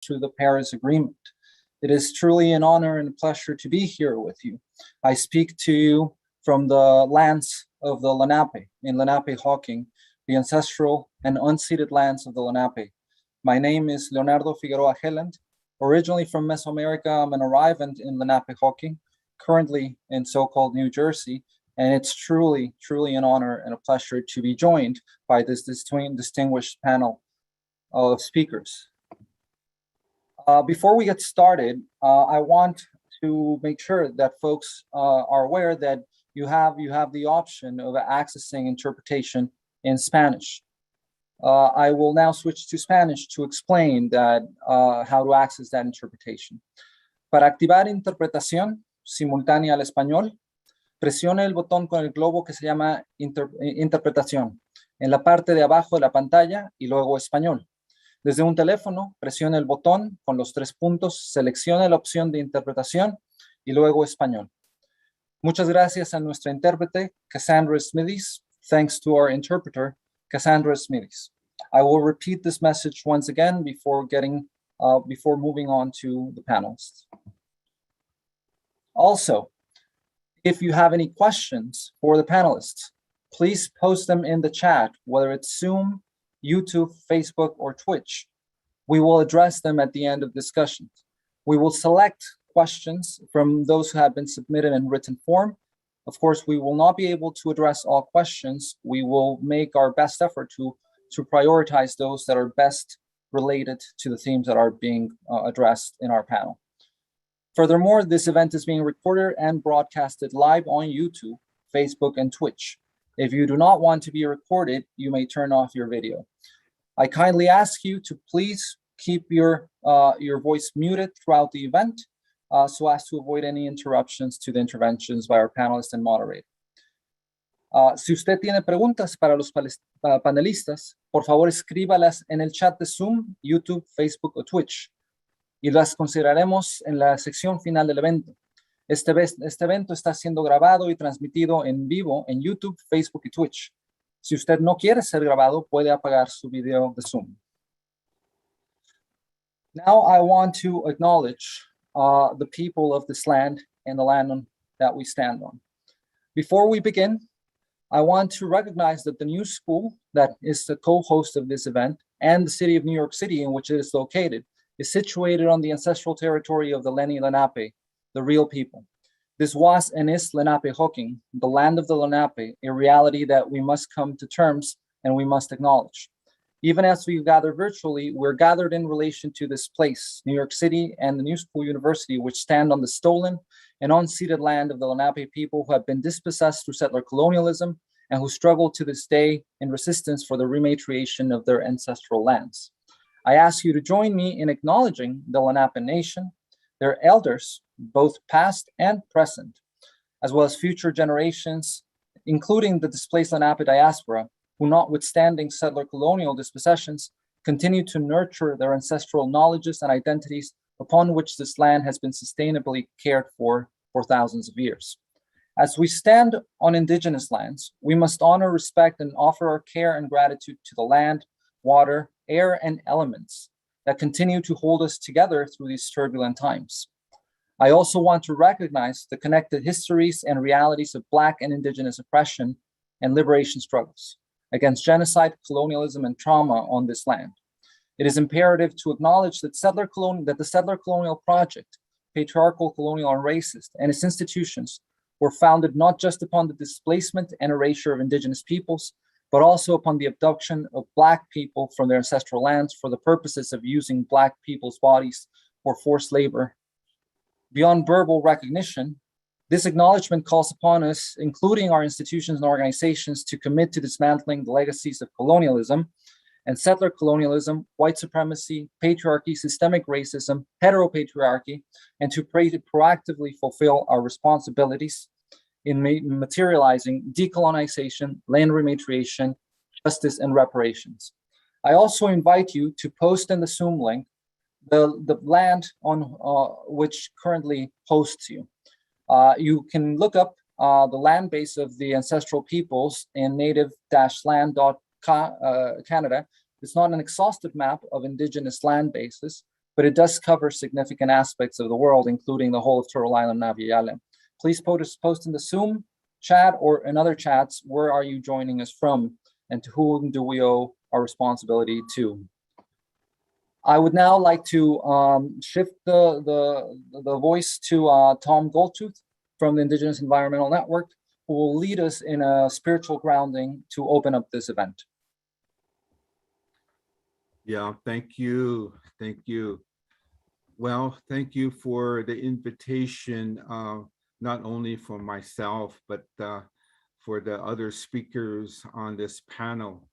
to the Paris Agreement. It is truly an honor and a pleasure to be here with you. I speak to you from the lands of the Lenape, in Lenape-Hawking, the ancestral and unceded lands of the Lenape. My name is Leonardo Figueroa Helland. Originally from Mesoamerica, I'm an arrivant in Lenape-Hawking, currently in so-called New Jersey, and it's truly an honor and a pleasure to be joined by this distinguished panel of speakers. Before we get started, I want to make sure that folks are aware that you have the option of accessing interpretation in Spanish. I will now switch to Spanish to explain that how to access that interpretation. Para activar interpretación simultánea al español, presione el botón con el globo que se llama interpretación en la parte de abajo de la pantalla y luego español. Desde un teléfono, presione el botón con los 3 puntos, seleccione la opción de interpretación y luego español. Muchas gracias a nuestra intérprete, Cassandra Smithies. Thanks to our interpreter, Cassandra Smithies. I will repeat this message once again before moving on to the panelists. Also, if you have any questions for the panelists, please post them in the chat, whether it's Zoom, YouTube, Facebook, or Twitch. We will address them at the end of discussions. We will select questions from those who have been submitted in written form. Of course, we will not be able to address all questions. We will make our best effort to prioritize those that are best related to the themes that are being addressed in our panel. Furthermore, this event is being recorded and broadcasted live on YouTube, Facebook, and Twitch. If you do not want to be recorded, you may turn off your video. I kindly ask you to please keep your voice muted throughout the event so as to avoid any interruptions to the interventions by our panelists and moderator. Si usted tiene preguntas para los panelistas, por favor escríbalas en el chat de Zoom, YouTube, Facebook o Twitch y las consideraremos en la sección final del evento. Este evento está siendo grabado y transmitido en vivo en YouTube, Facebook y Twitch. Si usted no quiere ser grabado, puede apagar su video de Zoom. Now I want to acknowledge the people of this land and the land that we stand on. Before we begin, I want to recognize that the New School, that is the co-host of this event, and the city of New York City in which it is located, is situated on the ancestral territory of the Lenni Lenape, the real people. This was and is Lenape-Hawking, the land of the Lenape, a reality that we must come to terms and we must acknowledge. Even as we gather virtually, we're gathered in relation to this place, New York City and the New School University, which stand on the stolen and unceded land of the Lenape people who have been dispossessed through settler colonialism and who struggle to this day in resistance for the rematriation of their ancestral lands. I ask you to join me in acknowledging the Lenape Nation, their elders, both past and present, as well as future generations, including the displaced Lenape diaspora, who, notwithstanding settler colonial dispossessions, continue to nurture their ancestral knowledges and identities upon which this land has been sustainably cared for thousands of years. As we stand on indigenous lands, we must honor, respect, and offer our care and gratitude to the land, water, air, and elements that continue to hold us together through these turbulent times. I also want to recognize the connected histories and realities of Black and Indigenous oppression and liberation struggles against genocide, colonialism, and trauma on this land. It is imperative to acknowledge that the settler colonial project, patriarchal, colonial, and racist, and its institutions were founded not just upon the displacement and erasure of indigenous peoples, but also upon the abduction of Black people from their ancestral lands for the purposes of using Black people's bodies for forced labor. Beyond verbal recognition, this acknowledgement calls upon us, including our institutions and organizations, to commit to dismantling the legacies of colonialism and settler colonialism, white supremacy, patriarchy, systemic racism, heteropatriarchy, and to proactively fulfill our responsibilities in materializing decolonization, land rematriation, justice, and reparations. I also invite you to post in the Zoom link the land on which currently hosts you. You can look up the land base of the ancestral peoples in native-land.canada. It's not an exhaustive map of indigenous land bases, but it does cover significant aspects of the world, including the whole of Turtle Island, Navigale. Please post in the Zoom chat or in other chats, where are you joining us from, and to whom do we owe our responsibility to? I would now like to shift the voice to Tom Goldtooth from the Indigenous Environmental Network, who will lead us in a spiritual grounding to open up this event. Yeah, thank you. Thank you. Well, thank you for the invitation, not only for myself, but for the other speakers on this panel.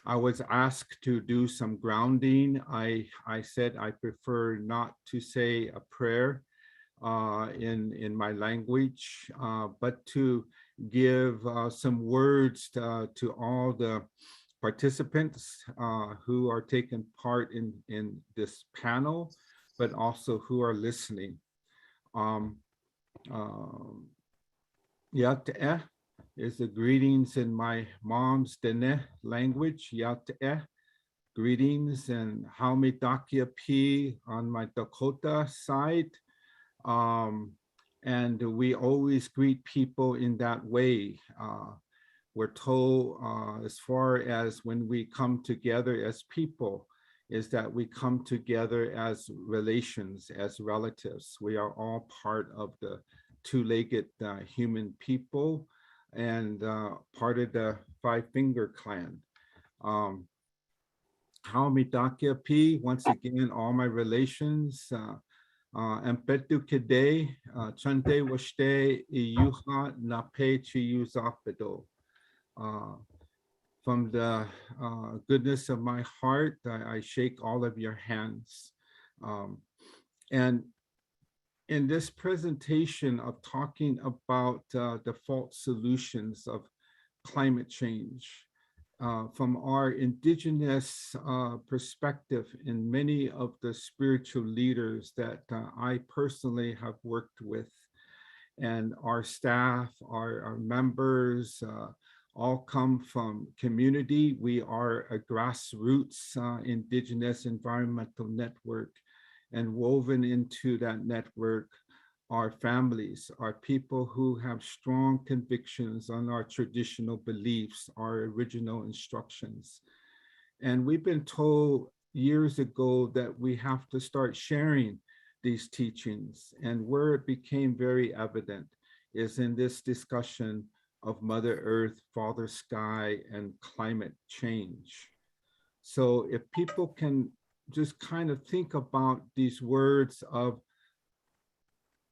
I was asked to do some grounding. I said I prefer not to say a prayer in my language, but to give some words to all the participants who are taking part in this panel, but also who are listening. Yat'eh is the greetings in my mom's Dene language, Yat'eh, greetings, and Haumitakia Pi on my Dakota side. And we always greet people in that way. We're told as far as when we come together as people, is that we come together as relations, as relatives. We are all part of the two-legged human people and part of the five-finger clan. Haumitakia Pi, once again, all my relations. Ampetu Kede, Chante Washte, Iyuha Nape Chiyuzapedo. From the goodness of my heart, I shake all of your hands. And in this presentation of talking about the false solutions of climate change, from our indigenous perspective in many of the spiritual leaders that I personally have worked with, and our staff, our members, all come from community. We are a grassroots indigenous environmental network, and woven into that network are families, are people who have strong convictions on our traditional beliefs, our original instructions. And we've been told years ago that we have to start sharing these teachings. And where it became very evident is in this discussion of Mother Earth, Father Sky, and climate change. So if people can just kind of think about these words of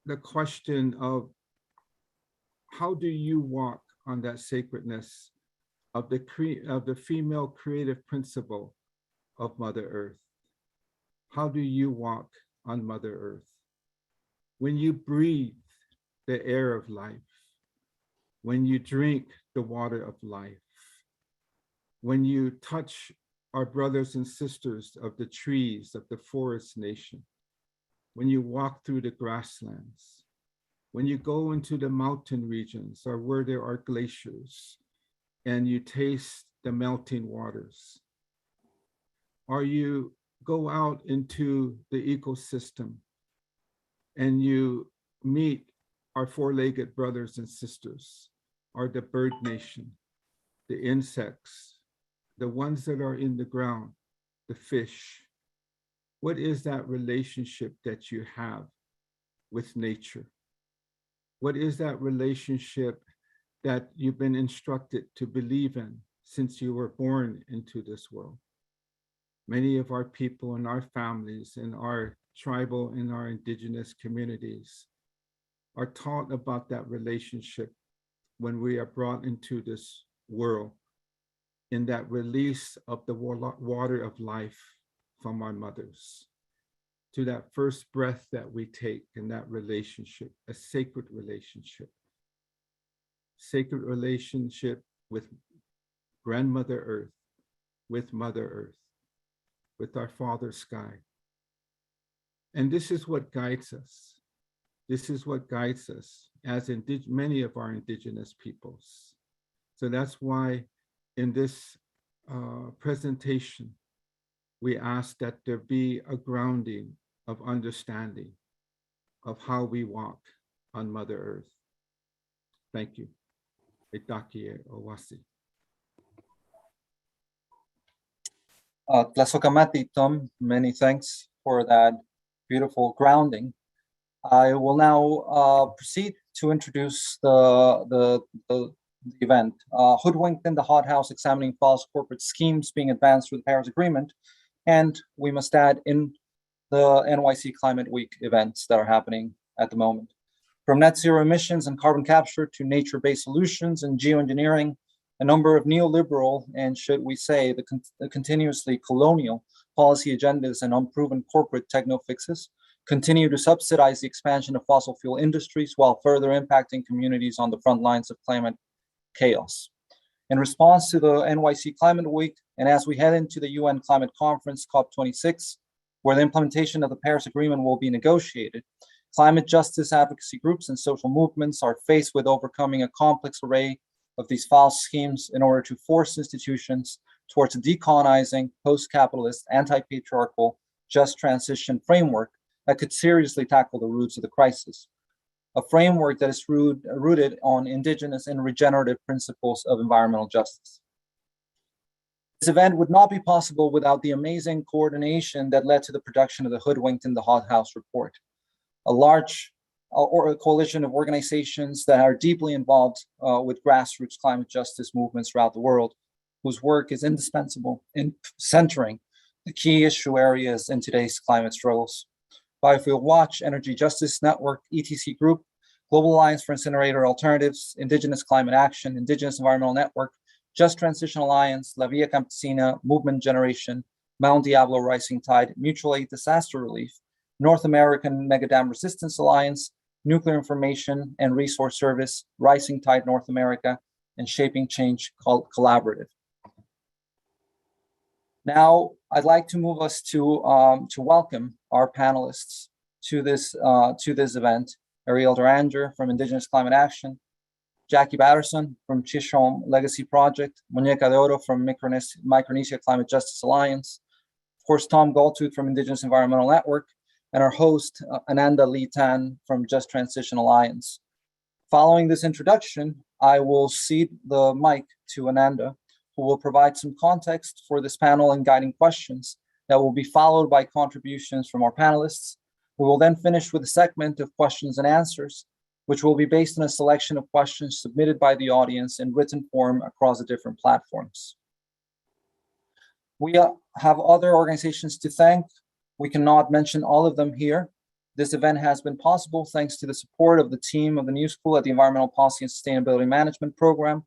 the question of how do you walk on that sacredness of the female creative principle of Mother Earth? How do you walk on Mother Earth? When you breathe the air of life, when you drink the water of life, when you touch our brothers and sisters of the trees of the forest nation, when you walk through the grasslands, when you go into the mountain regions or where there are glaciers and you taste the melting waters, or you go out into the ecosystem and you meet our four-legged brothers and sisters, or the bird nation, the insects, the ones that are in the ground, the fish. What is that relationship that you have with nature? What is that relationship that you've been instructed to believe in since you were born into this world? Many of our people and our families in our tribal and our indigenous communities are taught about that relationship when we are brought into this world, in that release of the water of life from our mothers, to that first breath that we take in that relationship, a sacred relationship with Grandmother Earth, with Mother Earth, with our Father Sky. And this is what guides us. This is what guides us as many of our indigenous peoples. So that's why in this presentation, we ask that there be a grounding of understanding of how we walk on Mother Earth. Thank you. Itakie Owasi. Tlasokamati, Tom, many thanks for that beautiful grounding. I will now proceed to introduce the event. Hoodwinked in the Hothouse, examining false corporate schemes being advanced through the Paris Agreement. And we must add in the NYC Climate Week events that are happening at the moment. From net zero emissions and carbon capture to nature-based solutions and geoengineering, a number of neoliberal and, should we say, the continuously colonial policy agendas and unproven corporate techno fixes continue to subsidize the expansion of fossil fuel industries while further impacting communities on the front lines of climate chaos. In response to the NYC Climate Week, and as we head into the UN Climate Conference, COP26, where the implementation of the Paris Agreement will be negotiated, climate justice advocacy groups and social movements are faced with overcoming a complex array of these false schemes in order to force institutions towards a decolonizing, post-capitalist, anti-patriarchal, just transition framework that could seriously tackle the roots of the crisis. A framework that is rooted on indigenous and regenerative principles of environmental justice. This event would not be possible without the amazing coordination that led to the production of the Hoodwinked in the Hothouse report. A large or a coalition of organizations that are deeply involved with grassroots climate justice movements throughout the world, whose work is indispensable in centering the key issue areas in today's climate struggles. Biofuel Watch, Energy Justice Network, ETC Group, Global Alliance for Incinerator Alternatives, Indigenous Climate Action, Indigenous Environmental Network, Just Transition Alliance, La Via Campesina, Movement Generation, Mount Diablo Rising Tide, Mutual Aid Disaster Relief, North American Megadam Resistance Alliance, Nuclear Information and Resource Service, Rising Tide North America, and Shaping Change Collaborative. Now, I'd like to move us to welcome our panelists to this event. Ariel Duranger from Indigenous Climate Action, Jackie Batterson from Chisholm Legacy Project, Muñeca de Oro from Micronesia Climate Justice Alliance, of course, Tom Galtooth from Indigenous Environmental Network, and our host, Ananda Lee Tan from Just Transition Alliance. Following this introduction, I will cede the mic to Ananda, who will provide some context for this panel and guiding questions that will be followed by contributions from our panelists. We will then finish with a segment of questions and answers, which will be based on a selection of questions submitted by the audience in written form across the different platforms. We have other organizations to thank. We cannot mention all of them here. This event has been possible thanks to the support of the team of the New School at the Environmental Policy and Sustainability Management Program,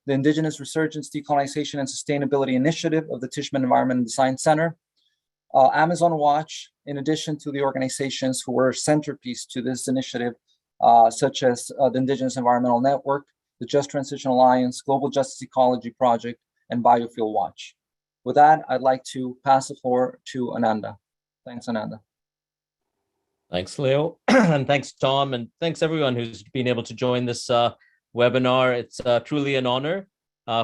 the Indigenous Resurgence, Decolonization, and Sustainability Initiative of the Tishman Environment and Design Center, Amazon Watch, in addition to the organizations who were centerpiece to this initiative, such as the Indigenous Environmental Network, the Just Transition Alliance, Global Justice Ecology Project, and Biofuel Watch. With that, I'd like to pass the floor to Ananda. Thanks, Ananda. Thanks, Leo, and thanks, Tom, and thanks everyone who's been able to join this webinar. It's truly an honor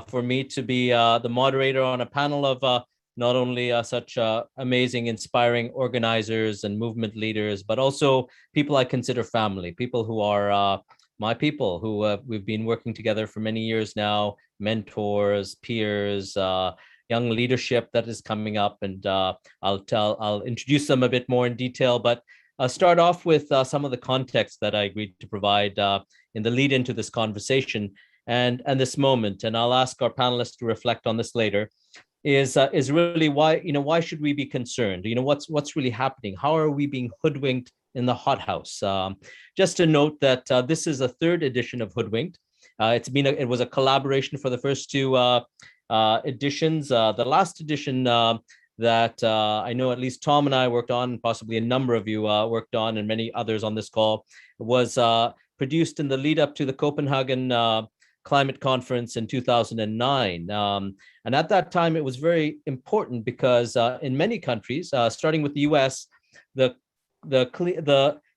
for me to be the moderator on a panel of not only such amazing, inspiring organizers and movement leaders, but also people I consider family, people who are my people, who we've been working together for many years now, mentors, peers, young leadership that is coming up, and I'll introduce them a bit more in detail, but I'll start off with some of the context that I agreed to provide in the lead into this conversation and this moment, and I'll ask our panelists to reflect on this later. Is really why should we be concerned? What's really happening? How are we being hoodwinked in the hothouse? Just to note that this is a third edition of Hoodwinked. It was a collaboration for the first two editions. The last edition that I know at least Tom and I worked on, possibly a number of you worked on, and many others on this call, was produced in the lead up to the Copenhagen Climate Conference in 2009. And at that time, it was very important because in many countries, starting with the US, the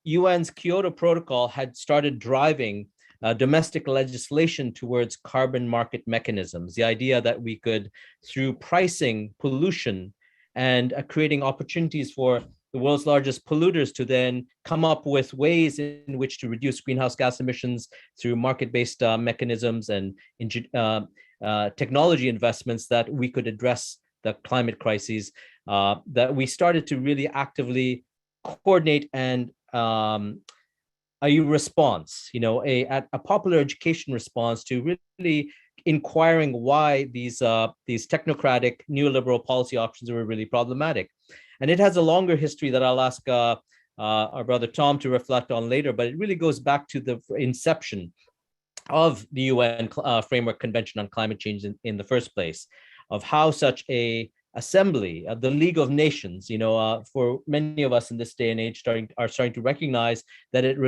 UN's Kyoto Protocol had started driving domestic legislation towards carbon market mechanisms. The idea that we could, through pricing pollution and creating opportunities for the world's largest polluters to then come up with ways in which to reduce greenhouse gas emissions through market-based mechanisms and technology investments that we could address the climate crises, that we started to really actively coordinate and a response, a popular education response to really inquiring why these technocratic neoliberal policy options were really problematic. And it has a longer history that I'll ask our brother Tom to reflect on later, but it really goes back to the inception of the UN Framework Convention on Climate Change in the first place, of how such a assembly, the League of Nations, for many of us in this day and age are starting to recognize that it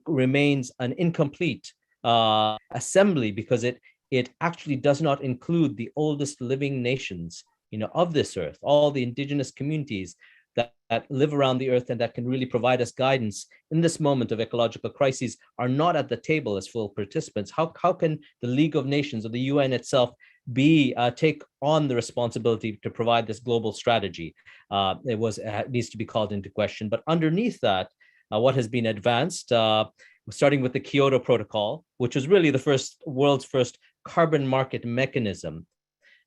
remains an incomplete assembly because it actually does not include the oldest living nations, of this earth, all the indigenous communities that live around the earth and that can really provide us guidance in this moment of ecological crises are not at the table as full participants. How can the League of Nations or the UN itself take on the responsibility to provide this global strategy? It needs to be called into question. But underneath that, what has been advanced, starting with the Kyoto Protocol, which was really the world's first carbon market mechanism.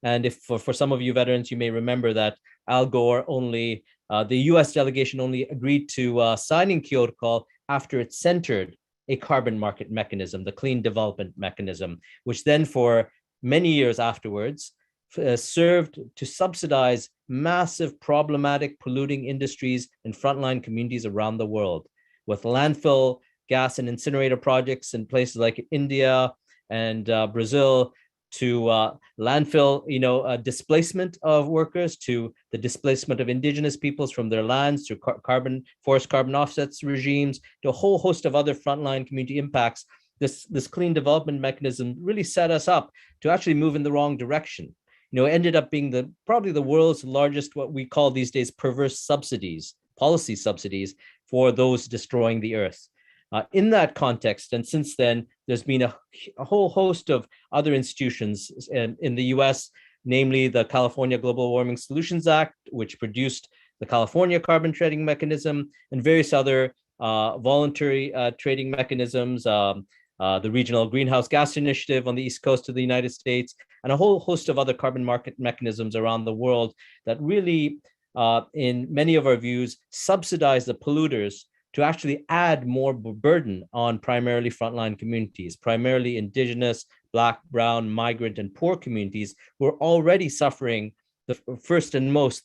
And if for some of you veterans, you may remember that Al Gore the US delegation only agreed to signing Kyoto Protocol after it centered a carbon market mechanism, the Clean Development Mechanism, which then for many years afterwards served to subsidize massive problematic polluting industries in frontline communities around the world, with landfill gas and incinerator projects in places like India and Brazil, to landfill, displacement of workers, to the displacement of indigenous peoples from their lands, to forced carbon offsets regimes, to a whole host of other frontline community impacts. This clean development mechanism really set us up to actually move in the wrong direction. It ended up being probably the world's largest, what we call these days, perverse subsidies, policy subsidies for those destroying the earth. In that context, and since then, there's been a whole host of other institutions in the US, namely the California Global Warming Solutions Act, which produced the California Carbon Trading Mechanism, and various other voluntary trading mechanisms, the Regional Greenhouse Gas Initiative on the East Coast of the United States, and a whole host of other carbon market mechanisms around the world that really, in many of our views, subsidize the polluters to actually add more burden on primarily frontline communities, primarily indigenous, Black, brown, migrant, and poor communities who are already suffering the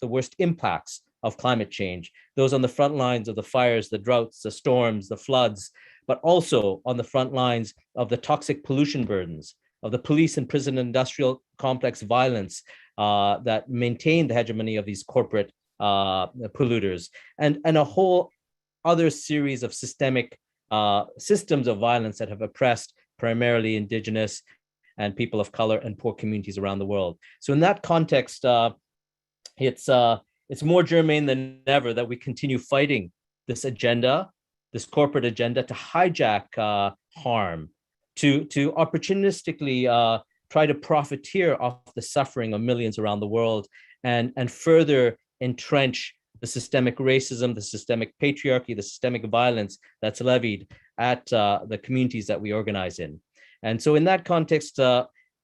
worst impacts of climate change, those on the front lines of the fires, the droughts, the storms, the floods, but also on the front lines of the toxic pollution burdens, of the police and prison industrial complex violence that maintain the hegemony of these corporate polluters, and a whole other series of systemic systems of violence that have oppressed primarily indigenous and people of color and poor communities around the world. So in that context, it's more germane than ever that we continue fighting this agenda, this corporate agenda, to hijack harm, to opportunistically try to profiteer off the suffering of millions around the world, and further entrench the systemic racism, the systemic patriarchy, the systemic violence that's levied at the communities that we organize in. And so in that context,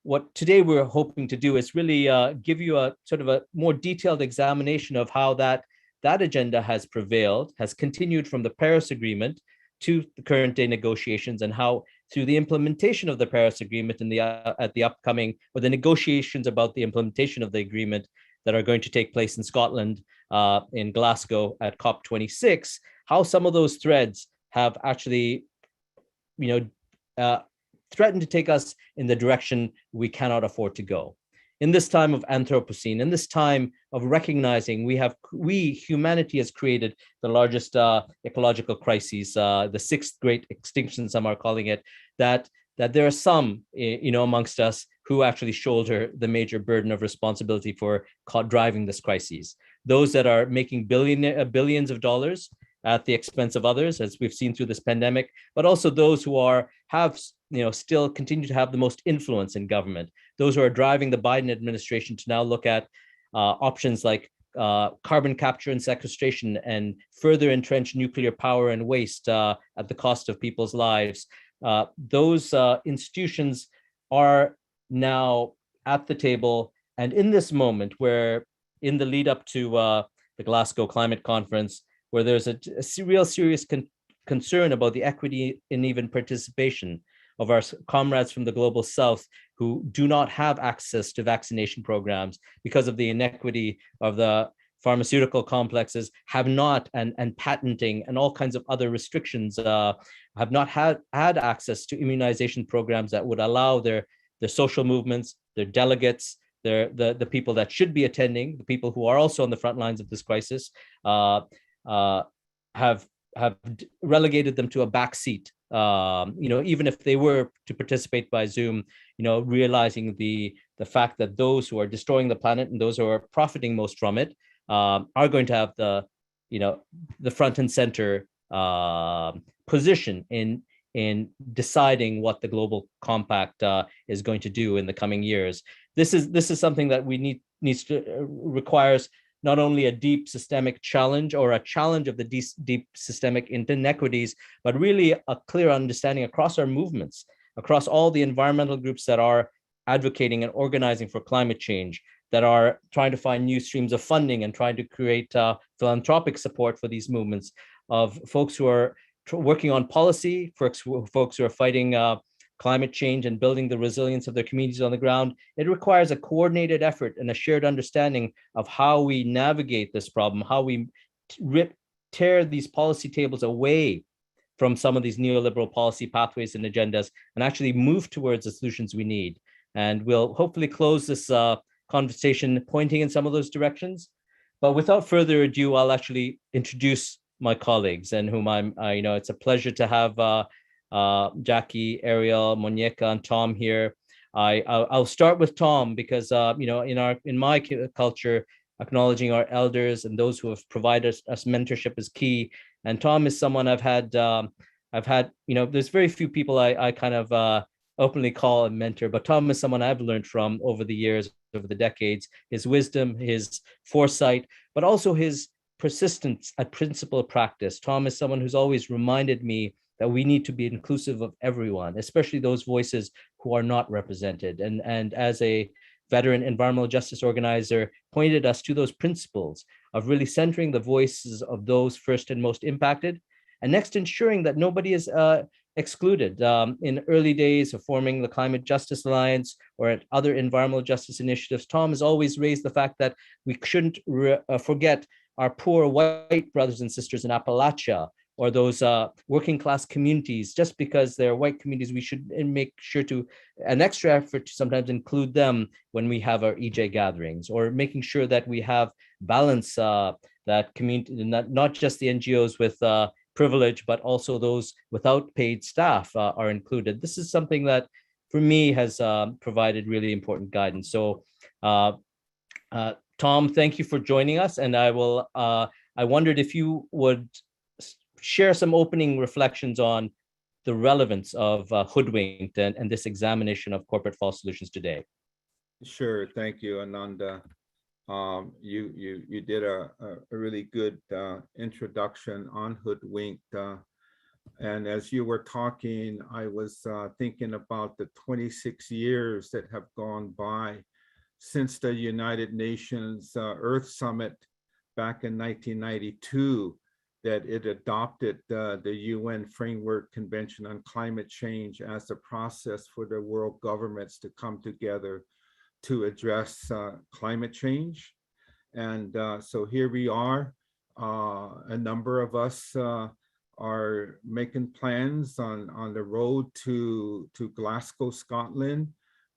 what today we're hoping to do is really give you a sort of a more detailed examination of how that agenda has prevailed, has continued from the Paris Agreement to the current day negotiations, and how through the implementation of the Paris Agreement and at the upcoming, or the negotiations about the implementation of the agreement that are going to take place in Scotland, in Glasgow at COP26, how some of those threads have actually, threatened to take us in the direction we cannot afford to go. In this time of Anthropocene, in this time of recognizing humanity has created the largest ecological crises, the sixth great extinction, some are calling it, that there are some, amongst us who actually shoulder the major burden of responsibility for driving this crisis. Those that are making billions of dollars at the expense of others, as we've seen through this pandemic, but also those who have still continue to have the most influence in government, those who are driving the Biden administration to now look at options like carbon capture and sequestration and further entrench nuclear power and waste at the cost of people's lives. Those institutions are now at the table. And in this moment, where in the lead up to the Glasgow Climate Conference, where there's a real serious concern about the equity and even participation of our comrades from the global south who do not have access to vaccination programs because of the inequity of the pharmaceutical complexes, have not, and patenting and all kinds of other restrictions, have not had access to immunization programs that would allow their social movements, their delegates, the people that should be attending, the people who are also on the front lines of this crisis, have relegated them to a back seat. Even if they were to participate by Zoom, realizing the fact that those who are destroying the planet and those who are profiting most from it are going to have the front and center position in deciding what the global compact is going to do in the coming years. This is something that we requires not only a deep systemic challenge or a challenge of the deep systemic inequities, but really a clear understanding across our movements, across all the environmental groups that are advocating and organizing for climate change, that are trying to find new streams of funding and trying to create philanthropic support for these movements, of folks who are working on policy, folks who are fighting climate change and building the resilience of their communities on the ground. It requires a coordinated effort and a shared understanding of how we navigate this problem, how we tear these policy tables away from some of these neoliberal policy pathways and agendas and actually move towards the solutions we need. And we'll hopefully close this conversation pointing in some of those directions. But without further ado, I'll actually introduce my colleagues, and whom it's a pleasure to have Jackie, Ariel, Monieka, and Tom here. I'll start with Tom because in my culture, acknowledging our elders and those who have provided us mentorship is key. And Tom is someone I've had. There's very few people I kind of openly call a mentor, but Tom is someone I've learned from over the years, over the decades. His wisdom, his foresight, but also his persistence at principled practice. Tom is someone who's always reminded me that we need to be inclusive of everyone, especially those voices who are not represented. And as a veteran environmental justice organizer, pointed us to those principles of really centering the voices of those first and most impacted, and next ensuring that nobody is excluded. In early days of forming the Climate Justice Alliance or at other environmental justice initiatives, Tom has always raised the fact that we shouldn't forget our poor white brothers and sisters in Appalachia, or those working class communities. Just because they're white communities, we should make sure to an extra effort to sometimes include them when we have our EJ gatherings, or making sure that we have balance, that community, not just the NGOs with privilege, but also those without paid staff are included. This is something that for me has provided really important guidance. So Tom, thank you for joining us. And I wondered if you would share some opening reflections on the relevance of Hoodwinked and this examination of corporate false solutions today. Sure, thank you, Ananda. You did a really good introduction on Hoodwinked. And as you were talking, I was thinking about the 26 years that have gone by since the United Nations Earth Summit back in 1992, that it adopted the UN Framework Convention on Climate Change as a process for the world governments to come together to address climate change. And so here we are, a number of us are making plans on the road to Glasgow, Scotland,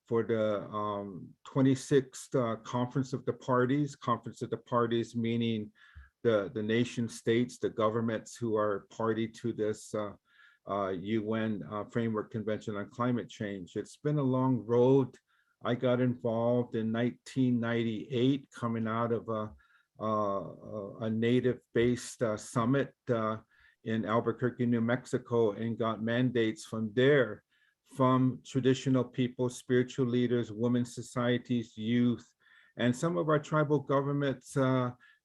for the 26th Conference of the Parties, meaning the nation states, the governments who are party to this UN Framework Convention on Climate Change. It's been a long road. I got involved in 1998, coming out of a native-based summit in Albuquerque, New Mexico, and got mandates from there, from traditional people, spiritual leaders, women's societies, youth, and some of our tribal governments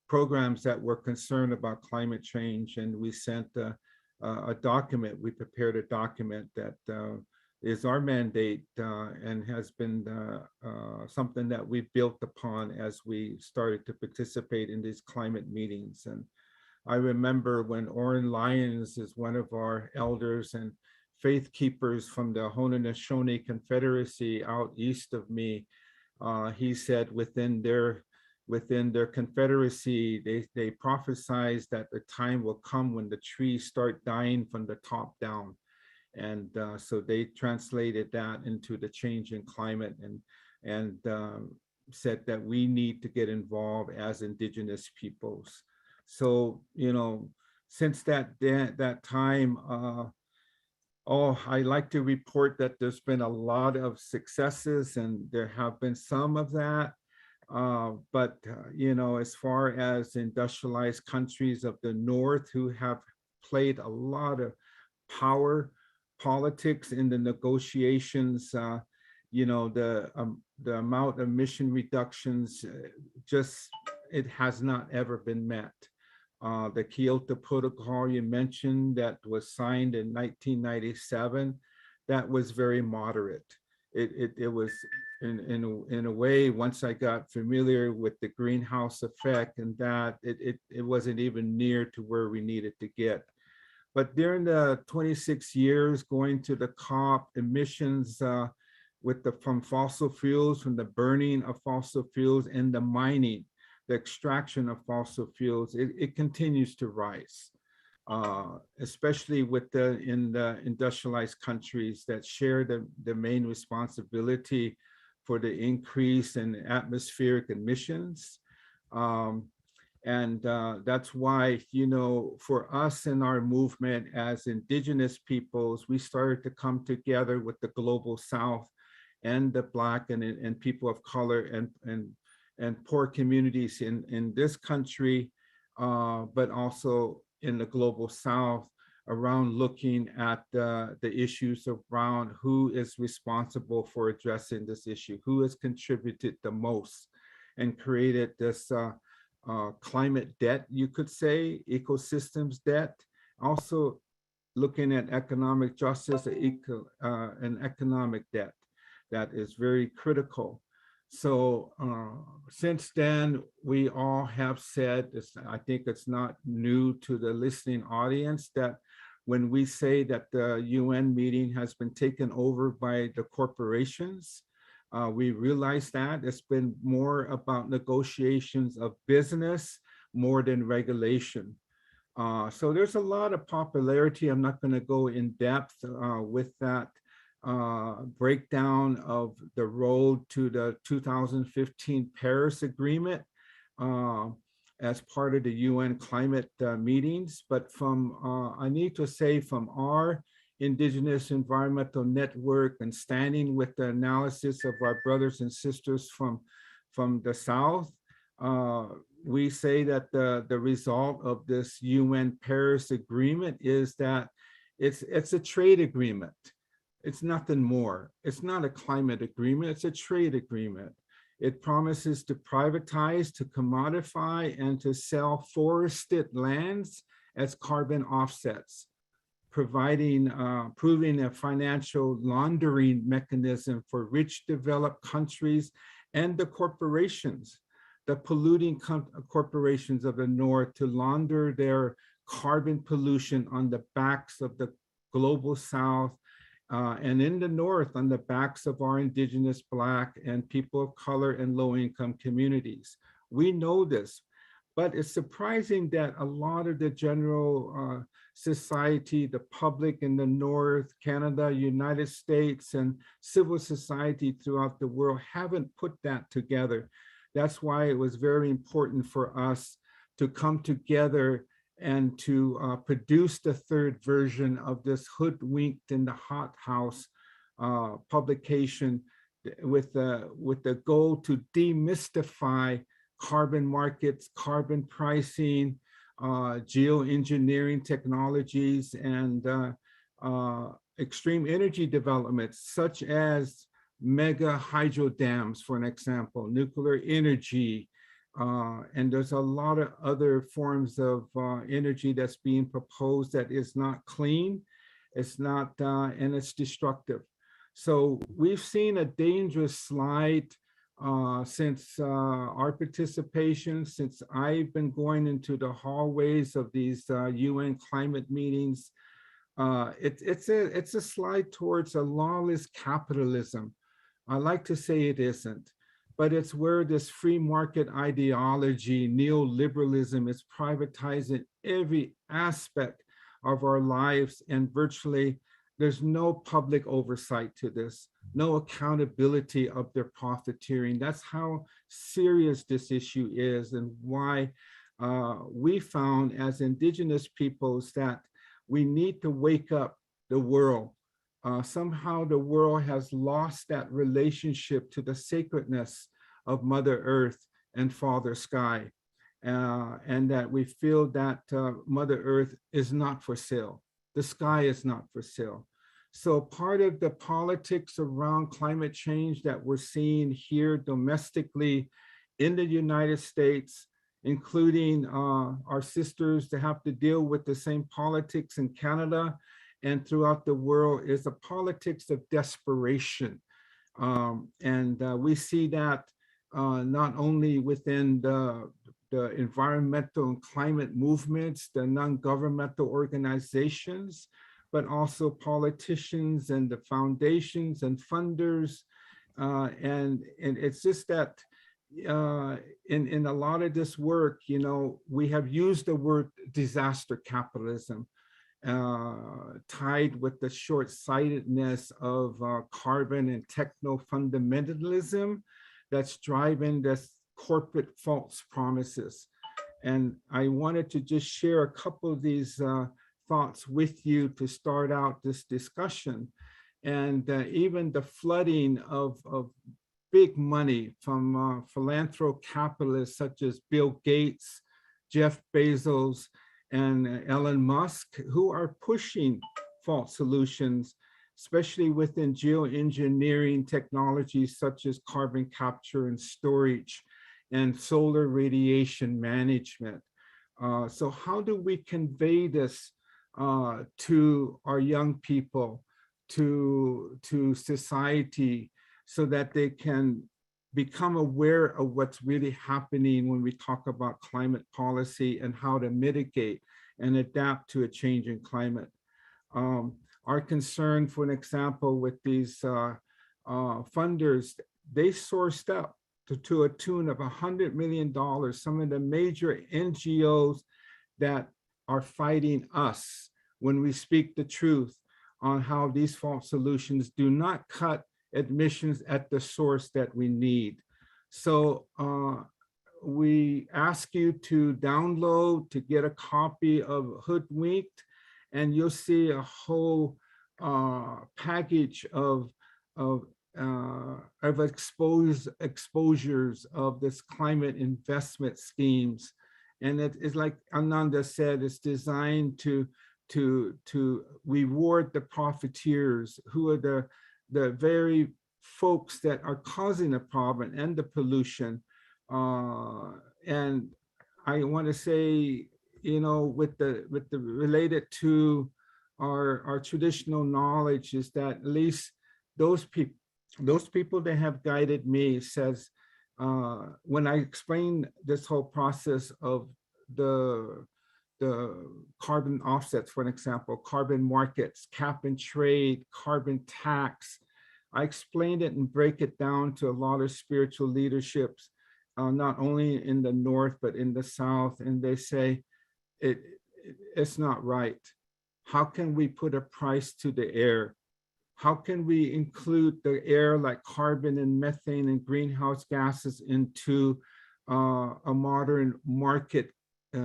programs that were concerned about climate change. And we sent a document, we prepared a document that is our mandate and has been something that we built upon as we started to participate in these climate meetings. And I remember when Orrin Lyons is one of our elders and faith keepers from the Haudenosaunee Confederacy out east of me, he said within their confederacy, they prophesied that the time will come when the trees start dying from the top down. And so they translated that into the change in climate and said that we need to get involved as Indigenous peoples. So, you know, since that time, I like to report that there's been a lot of successes, and there have been some of that. But you know, as far as industrialized countries of the North who have played a lot of power politics in the negotiations, you know, the amount of emission reductions, just, it has not ever been met. The Kyoto Protocol you mentioned that was signed in 1997, that was very moderate. It was in a way, once I got familiar with the greenhouse effect and that, it wasn't even near to where we needed to get. But during the 26 years going to the COP, emissions from fossil fuels, from the burning of fossil fuels and the mining, the extraction of fossil fuels, it continues to rise, especially in the industrialized countries that share the main responsibility for the increase in atmospheric emissions. And that's why, you know, for us in our movement as Indigenous peoples, we started to come together with the Global South and the Black and people of color and poor communities in this country, but also in the Global South, around looking at the issues around who is responsible for addressing this issue, who has contributed the most and created this climate debt, you could say, ecosystems debt. Also looking at economic justice and economic debt that is very critical. So since then, we all have said, I think it's not new to the listening audience, that when we say that the UN meeting has been taken over by the corporations, we realize that it's been more about negotiations of business more than regulation. So there's a lot of popularity. I'm not going to go in depth with that breakdown of the road to the 2015 Paris Agreement as part of the UN climate meetings. But I need to say, from our Indigenous Environmental Network and standing with the analysis of our brothers and sisters from the South, we say that the result of this UN Paris Agreement is that it's a trade agreement. It's nothing more. It's not a climate agreement, it's a trade agreement. It promises to privatize, to commodify, and to sell forested lands as carbon offsets, proving a financial laundering mechanism for rich developed countries and the corporations, the polluting corporations of the North, to launder their carbon pollution on the backs of the Global South, and in the North on the backs of our Indigenous, Black, and people of color and low-income communities. We know this, but it's surprising that a lot of the general society, the public in the North, Canada, United States, and civil society throughout the world haven't put that together. That's why it was very important for us to come together and to produce the third version of this Hoodwinked in the Hot House publication with the goal to demystify carbon markets, carbon pricing, geoengineering technologies, and extreme energy developments, such as mega hydro dams, for an example, nuclear energy, and there's a lot of other forms of energy that's being proposed that is not clean, it's not, and it's destructive. So we've seen a dangerous slide since our participation, since I've been going into the hallways of these UN climate meetings. It's a slide towards a lawless capitalism. I like to say it isn't, but it's where this free market ideology, neoliberalism, is privatizing every aspect of our lives, and virtually there's no public oversight to this, no accountability of their profiteering. That's how serious this issue is, and why we found as Indigenous peoples that we need to wake up the world. Somehow the world has lost that relationship to the sacredness of Mother Earth and Father Sky, and that we feel that Mother Earth is not for sale. The sky is not for sale. So part of the politics around climate change that we're seeing here domestically in the United States, including our sisters to have to deal with the same politics in Canada and throughout the world, is a politics of desperation. We see that not only within the environmental and climate movements, the non-governmental organizations, but also politicians and the foundations and funders. And it's just that in a lot of this work, you know, we have used the word disaster capitalism, tied with the short-sightedness of carbon and techno-fundamentalism that's driving this corporate false promises. And I wanted to just share a couple of these thoughts with you to start out this discussion. And even the flooding of big money from philanthro-capitalists such as Bill Gates, Jeff Bezos, and Elon Musk, who are pushing false solutions, especially within geoengineering technologies such as carbon capture and storage and solar radiation management. So how do we convey this to our young people, to society, so that they can become aware of what's really happening when we talk about climate policy and how to mitigate and adapt to a changing climate? Our concern, for an example, with these funders, they sourced up to a tune of $100 million, some of the major NGOs that are fighting us when we speak the truth on how these false solutions do not cut admissions at the source that we need. So we ask you to download, to get a copy of Hoodwinked, and you'll see a whole package of exposures of this climate investment schemes. And it is, like Ananda said, it's designed to reward the profiteers, who are the very folks that are causing the problem and the pollution. And I want to say, you know, with the related to our traditional knowledge, is that at least those people that have guided me says, when I explain this whole process of the carbon offsets, for an example, carbon markets, cap and trade, carbon tax, I explained it and break it down to a lot of spiritual leaderships, not only in the North, but in the South. And they say, it's not right. How can we put a price to the air? How can we include the air like carbon and methane and greenhouse gases into a modern market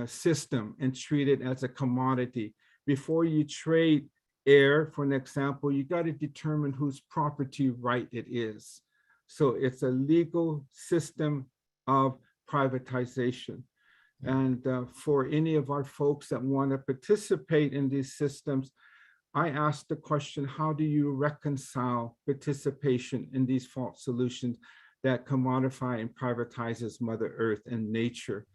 system and treat it as a commodity? Before you trade air, for an example, you got to determine whose property right it is. So it's a legal system of privatization. And for any of our folks that want to participate in these systems, I asked the question, how do you reconcile participation in these false solutions that commodify and privatizes Mother Earth and nature?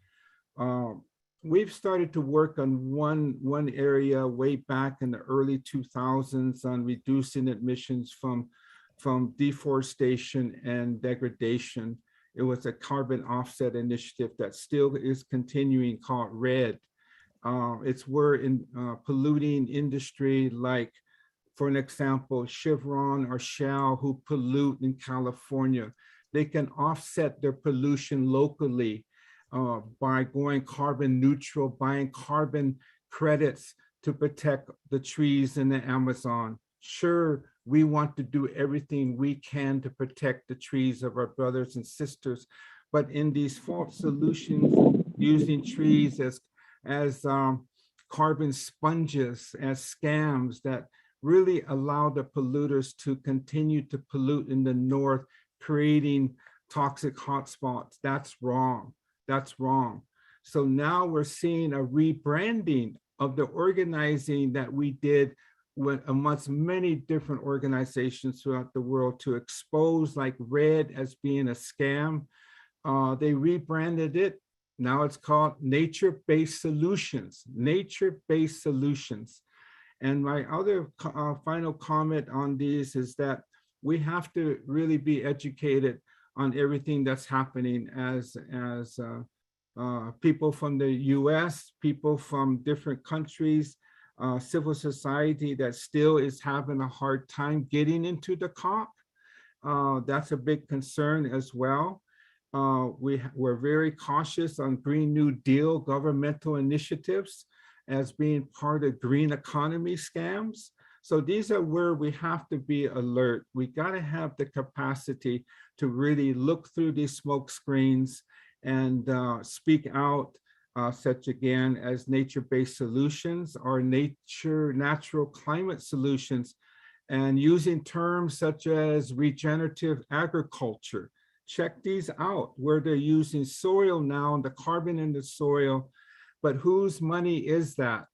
We've started to work on one area way back in the early 2000s on reducing emissions from deforestation and degradation. It was a carbon offset initiative that still is continuing, called RED. It's where in polluting industry, like, for an example, Chevron or Shell, who pollute in California, they can offset their pollution locally by going carbon neutral, buying carbon credits to protect the trees in the Amazon. Sure, we want to do everything we can to protect the trees of our brothers and sisters, but in these false solutions, using trees as carbon sponges, as scams that really allow the polluters to continue to pollute in the north, creating toxic hotspots. That's wrong. That's wrong. So now we're seeing a rebranding of the organizing that we did amongst many different organizations throughout the world to expose like RED as being a scam. They rebranded it. Now it's called nature-based solutions, nature-based solutions. And my other final comment on these is that we have to really be educated on everything that's happening as people from the US, people from different countries, civil society that still is having a hard time getting into the COP. That's a big concern as well. We're very cautious on Green New Deal governmental initiatives as being part of green economy scams. So these are where we have to be alert. We got to have the capacity to really look through these smoke screens and speak out, such again as nature-based solutions or natural climate solutions, and using terms such as regenerative agriculture. Check these out, where they're using soil now, the carbon in the soil, but whose money is that?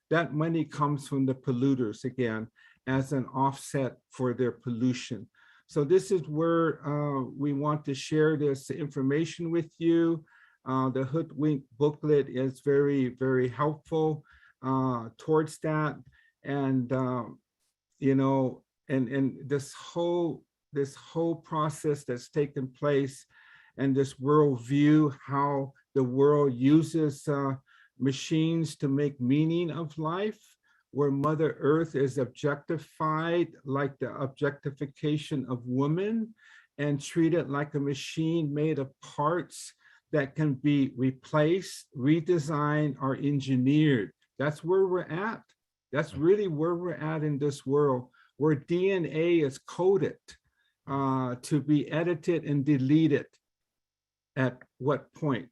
That money comes from the polluters again, as an offset for their pollution. So this is where we want to share this information with you. The Hoodwinked booklet is very, very helpful towards that. And, you know, and this whole process that's taken place and this worldview, how the world uses machines to make meaning of life, where Mother Earth is objectified like the objectification of women and treated like a machine made of parts that can be replaced, redesigned, or engineered. That's where we're at. That's really where we're at in this world, where DNA is coded to be edited and deleted. At what point?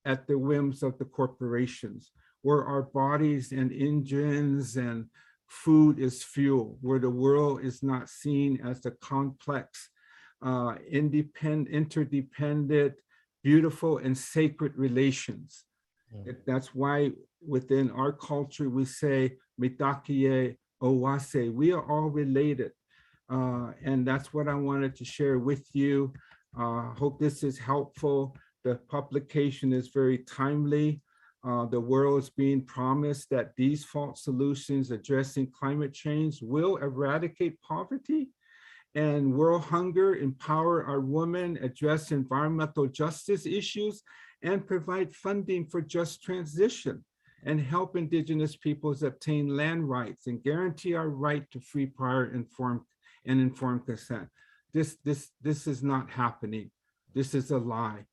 At the whims of the corporations, where our bodies and engines and food is fuel, where the world is not seen as the complex, interdependent, beautiful, and sacred relations. That's why within our culture, we say, Mitakie Owase, we are all related. And that's what I wanted to share with you. Hope this is helpful. The publication is very timely. The world is being promised that these false solutions addressing climate change will eradicate poverty and world hunger, empower our women, address environmental justice issues, and provide funding for just transition, and help Indigenous peoples obtain land rights and guarantee our right to free, prior, informed consent. This is not happening. This is a lie.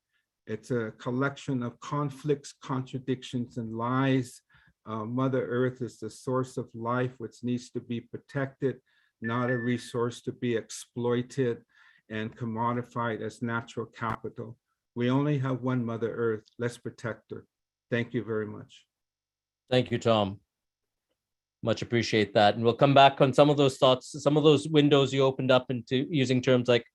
It's a collection of conflicts, contradictions, and lies. Mother Earth is the source of life, which needs to be protected, not a resource to be exploited and commodified as natural capital. We only have one Mother Earth. Let's protect her. Thank you very much. Thank you, Tom. Much appreciate that. And we'll come back on some of those thoughts, some of those windows you opened up into using terms like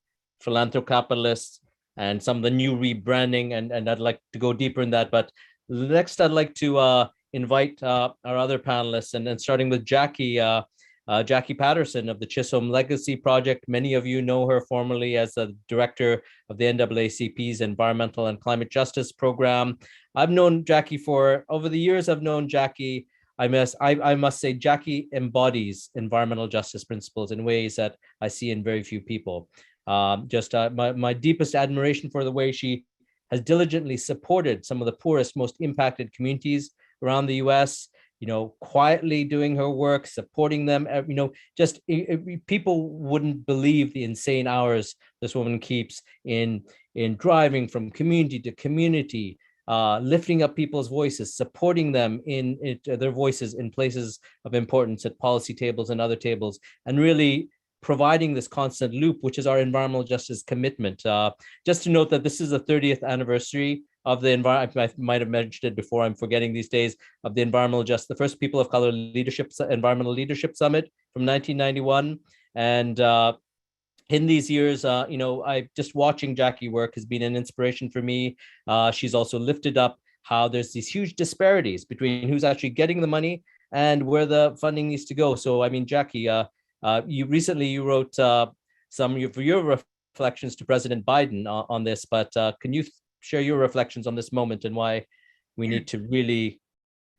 philanthrocapitalists and some of the new rebranding, and I'd like to go deeper in that. But next, I'd like to invite our other panelists, and starting with Jackie. Jackie Patterson of the Chisholm Legacy Project. Many of you know her formerly as the director of the NAACP's Environmental and Climate Justice Program. I've known Jackie over the years. I've known Jackie. I must say, Jackie embodies environmental justice principles in ways that I see in very few people. My deepest admiration for the way she has diligently supported some of the poorest, most impacted communities around the US, quietly doing her work, supporting them, people wouldn't believe the insane hours this woman keeps in driving from community to community, lifting up people's voices, supporting them in their voices in places of importance at policy tables and other tables, and really providing this constant loop, which is our environmental justice commitment. Just to note that this is the 30th anniversary of the I might have mentioned it before, I'm forgetting these days, of the the first People of Color Environmental Leadership Summit from 1991. And in these years, I just watching Jackie work has been an inspiration for me. She's also lifted up how there's these huge disparities between who's actually getting the money and where the funding needs to go. So, I mean, Jackie, you recently wrote some of your reflections to President Biden on this, but can you share your reflections on this moment and why we need to really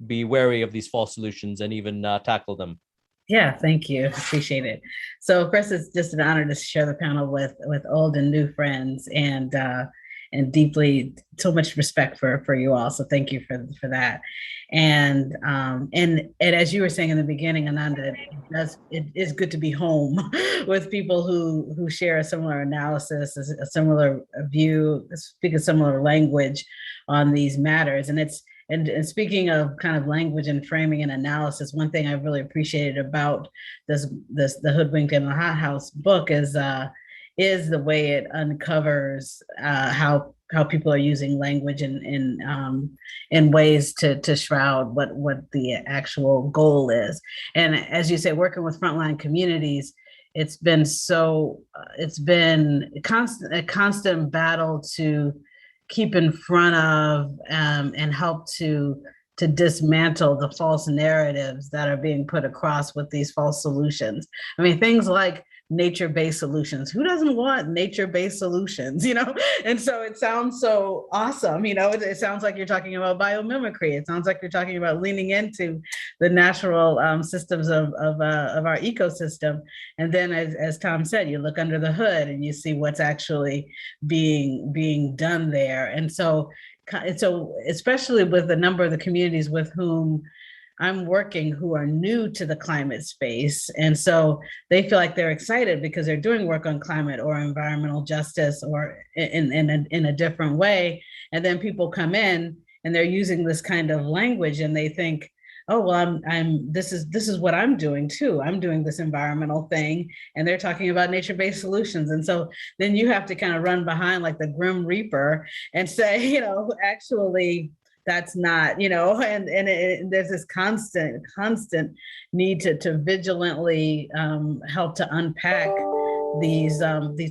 be wary of these false solutions and even tackle them? Yeah, thank you. Appreciate it. So, of course, it's just an honor to share the panel with old and new friends, and deeply so much respect for you all. So thank you for that. And as you were saying in the beginning, Ananda, it is good to be home with people who share a similar analysis, a similar view, speak a similar language on these matters. And speaking of kind of language and framing and analysis, one thing I've really appreciated about the Hoodwinked and the Hot House book is the way it uncovers how people are using language in ways to shroud what the actual goal is. And as you say, working with frontline communities, it's been a constant battle to keep in front of and help to dismantle the false narratives that are being put across with these false solutions. I mean, things like nature-based solutions. Who doesn't want nature-based solutions, And so it sounds so awesome, it sounds like you're talking about biomimicry. It sounds like you're talking about leaning into the natural systems of our ecosystem. And then as Tom said, you look under the hood and you see what's actually being done there. And so especially with a number of the communities with whom I'm working who are new to the climate space. And so they feel like they're excited because they're doing work on climate or environmental justice or in a different way. And then people come in and they're using this kind of language and they think, oh, well, this is what I'm doing too. I'm doing this environmental thing, and they're talking about nature-based solutions. And so then you have to kind of run behind like the Grim Reaper and say, actually, that's not, and there's this constant need to vigilantly help to unpack these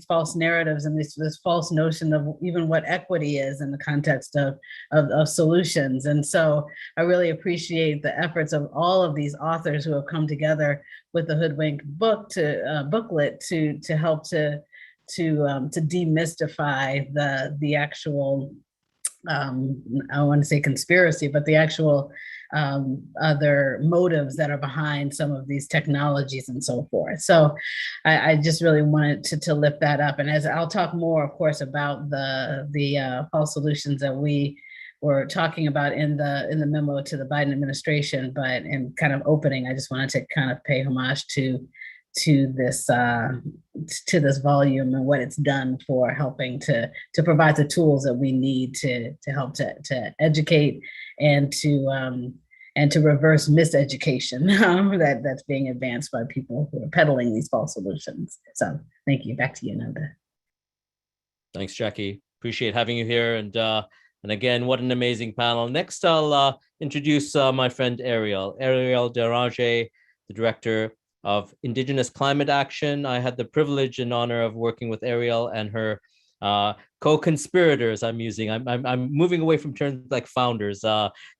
false narratives and this false notion of even what equity is in the context of solutions. And so I really appreciate the efforts of all of these authors who have come together with the Hoodwinked booklet to help to demystify the actual I want to say conspiracy, but the actual other motives that are behind some of these technologies and so forth. So I just really wanted to lift that up. And as I'll talk more, of course, about the false solutions that we were talking about in the memo to the Biden administration, but in kind of opening, I just wanted to kind of pay homage to this volume and what it's done for helping to provide the tools that we need to help to educate and to reverse miseducation that's being advanced by people who are peddling these false solutions. So thank you. Back to you, Nanda. Thanks, Jackie. Appreciate having you here. And again, what an amazing panel. Next, I'll introduce my friend Ariel Derange, the director of Indigenous Climate Action. I had the privilege and honor of working with Ariel and her co-conspirators. I'm moving away from terms like founders,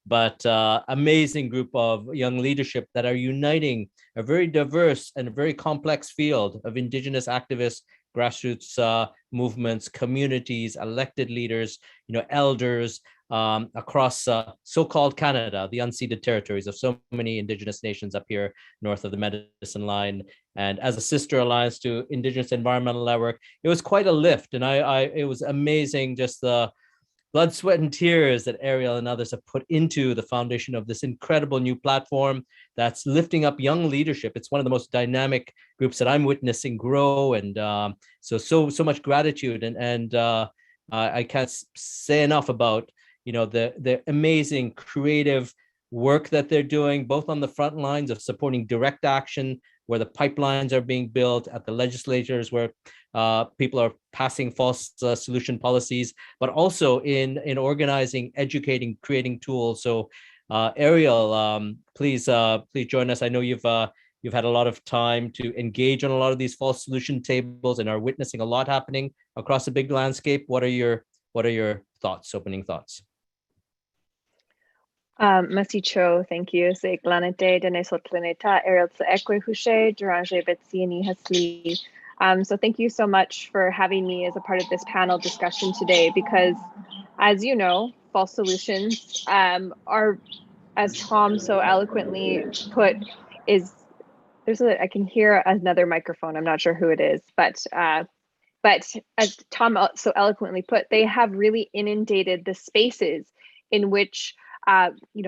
but amazing group of young leadership that are uniting a very diverse and very complex field of Indigenous activists, grassroots movements, communities, elected leaders, elders across so-called Canada, the unceded territories of so many Indigenous nations up here north of the Medicine Line. And as a sister alliance to Indigenous Environmental Network, it was quite a lift. And it was amazing, just the blood, sweat, and tears that Ariel and others have put into the foundation of this incredible new platform that's lifting up young leadership. It's one of the most dynamic groups that I'm witnessing grow. And so much gratitude. And I can't say enough about, the amazing creative work that they're doing, both on the front lines of supporting direct action, where the pipelines are being built, at the legislatures where people are passing false solution policies, but also in organizing, educating, creating tools. So Ariel, please join us. I know you've had a lot of time to engage on a lot of these false solution tables and are witnessing a lot happening across the big landscape. What are your thoughts, opening thoughts? Merci Cho, thank you. Se glanete denesot planeta Ariel Ekwe Hushe, Duranje Betsiani Hasli. So thank you so much for having me as a part of this panel discussion today, because as you know, false solutions are, as Tom so eloquently put, I can hear another microphone. I'm not sure who it is, but as Tom so eloquently put, they have really inundated the spaces in which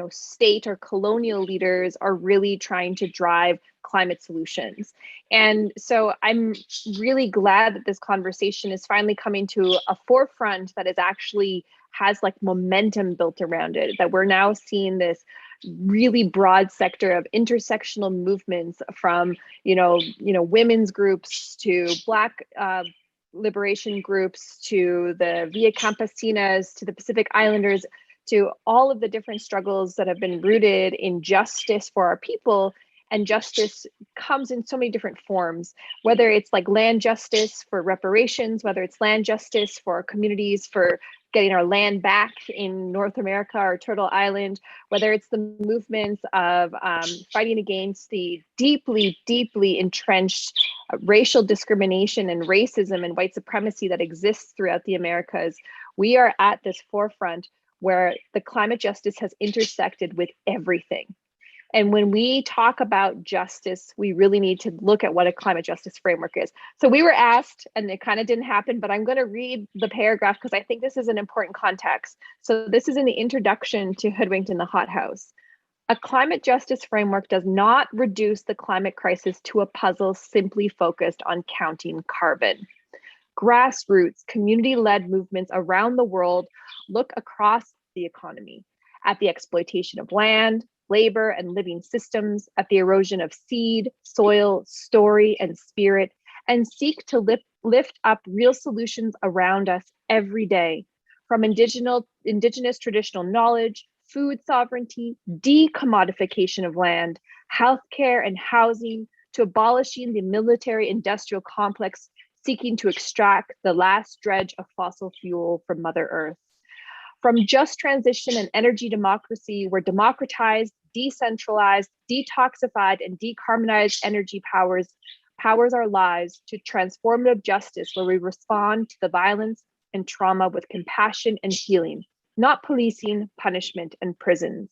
state or colonial leaders are really trying to drive climate solutions. And so I'm really glad that this conversation is finally coming to a forefront that is actually has like momentum built around it, that we're now seeing this really broad sector of intersectional movements from, women's groups to Black liberation groups to the Via Campesinas to the Pacific Islanders, to all of the different struggles that have been rooted in justice for our people. And justice comes in so many different forms, whether it's like land justice for reparations, whether it's land justice for our communities, for getting our land back in North America or Turtle Island, whether it's the movements of fighting against the deeply, deeply entrenched racial discrimination and racism and white supremacy that exists throughout the Americas. We are at this forefront where the climate justice has intersected with everything. And when we talk about justice, we really need to look at what a climate justice framework is. So we were asked, and it kind of didn't happen, but I'm going to read the paragraph because I think this is an important context. So this is in the introduction to Hoodwinked in the Hothouse. A climate justice framework does not reduce the climate crisis to a puzzle simply focused on counting carbon. Grassroots, community-led movements around the world look across the economy at the exploitation of land, labor, and living systems, at the erosion of seed, soil, story, and spirit, and seek to lift up real solutions around us every day, from indigenous traditional knowledge, food sovereignty, decommodification of land, healthcare and housing, to abolishing the military-industrial complex seeking to extract the last dredge of fossil fuel from Mother Earth. From just transition and energy democracy, where democratized, decentralized, detoxified, and decarbonized energy powers our lives, to transformative justice, where we respond to the violence and trauma with compassion and healing, not policing, punishment, and prisons.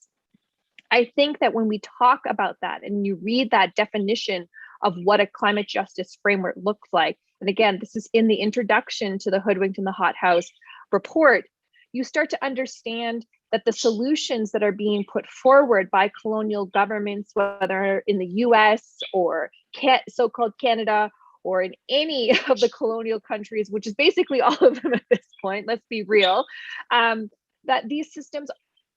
I think that when we talk about that and you read that definition of what a climate justice framework looks like, and again, this is in the introduction to the Hoodwinked in the Hothouse report, you start to understand that the solutions that are being put forward by colonial governments, whether in the US or so-called Canada, or in any of the colonial countries, which is basically all of them at this point, let's be real, that these systems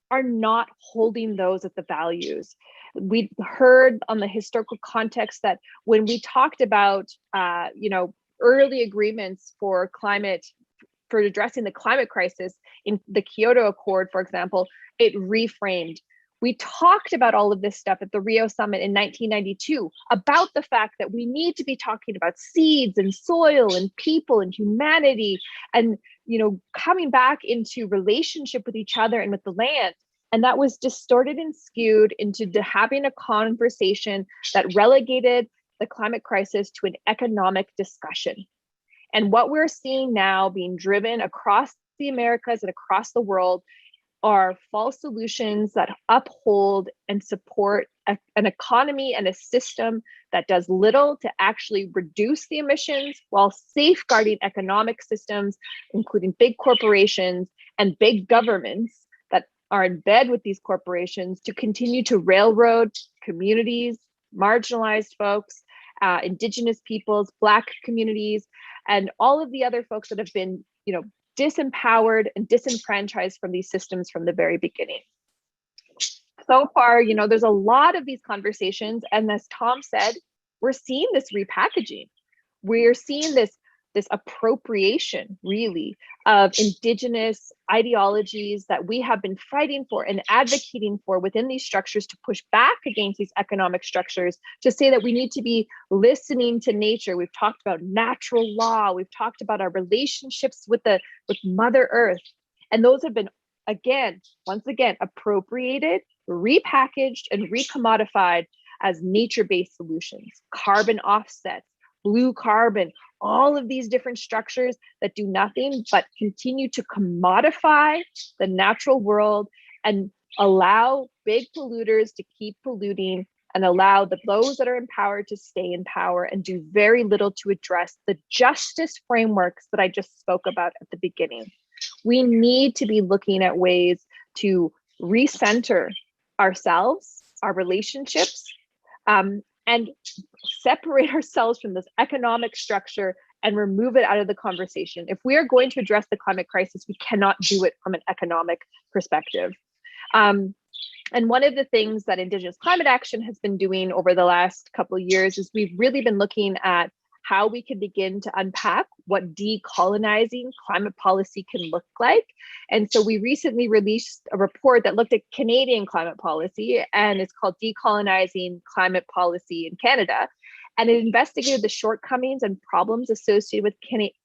are not holding those at the values. We heard on the historical context that when we talked about, early agreements for addressing the climate crisis in the Kyoto Accord, for example, it reframed. We talked about all of this stuff at the Rio Summit in 1992 about the fact that we need to be talking about seeds and soil and people and humanity and, coming back into relationship with each other and with the land. And that was distorted and skewed into having a conversation that relegated the climate crisis to an economic discussion. And what we're seeing now being driven across the Americas and across the world are false solutions that uphold and support an economy and a system that does little to actually reduce the emissions while safeguarding economic systems, including big corporations and big governments that are in bed with these corporations to continue to railroad communities, marginalized folks, Indigenous peoples, Black communities, and all of the other folks that have been, disempowered and disenfranchised from these systems from the very beginning. So far, there's a lot of these conversations, and as Tom said, we're seeing this repackaging. We're seeing this appropriation, really, of Indigenous ideologies that we have been fighting for and advocating for within these structures to push back against these economic structures, to say that we need to be listening to nature. We've talked about natural law. We've talked about our relationships with Mother Earth. And those have been, once again, appropriated, repackaged, and recommodified as nature-based solutions, carbon offsets, blue carbon, all of these different structures that do nothing but continue to commodify the natural world and allow big polluters to keep polluting and allow those that are in power to stay in power and do very little to address the justice frameworks that I just spoke about at the beginning. We need to be looking at ways to recenter ourselves, our relationships, and separate ourselves from this economic structure and remove it out of the conversation. If we are going to address the climate crisis, we cannot do it from an economic perspective. And one of the things that Indigenous Climate Action has been doing over the last couple of years is we've really been looking at how we can begin to unpack what decolonizing climate policy can look like. And so we recently released a report that looked at Canadian climate policy, and it's called Decolonizing Climate Policy in Canada. And it investigated the shortcomings and problems associated with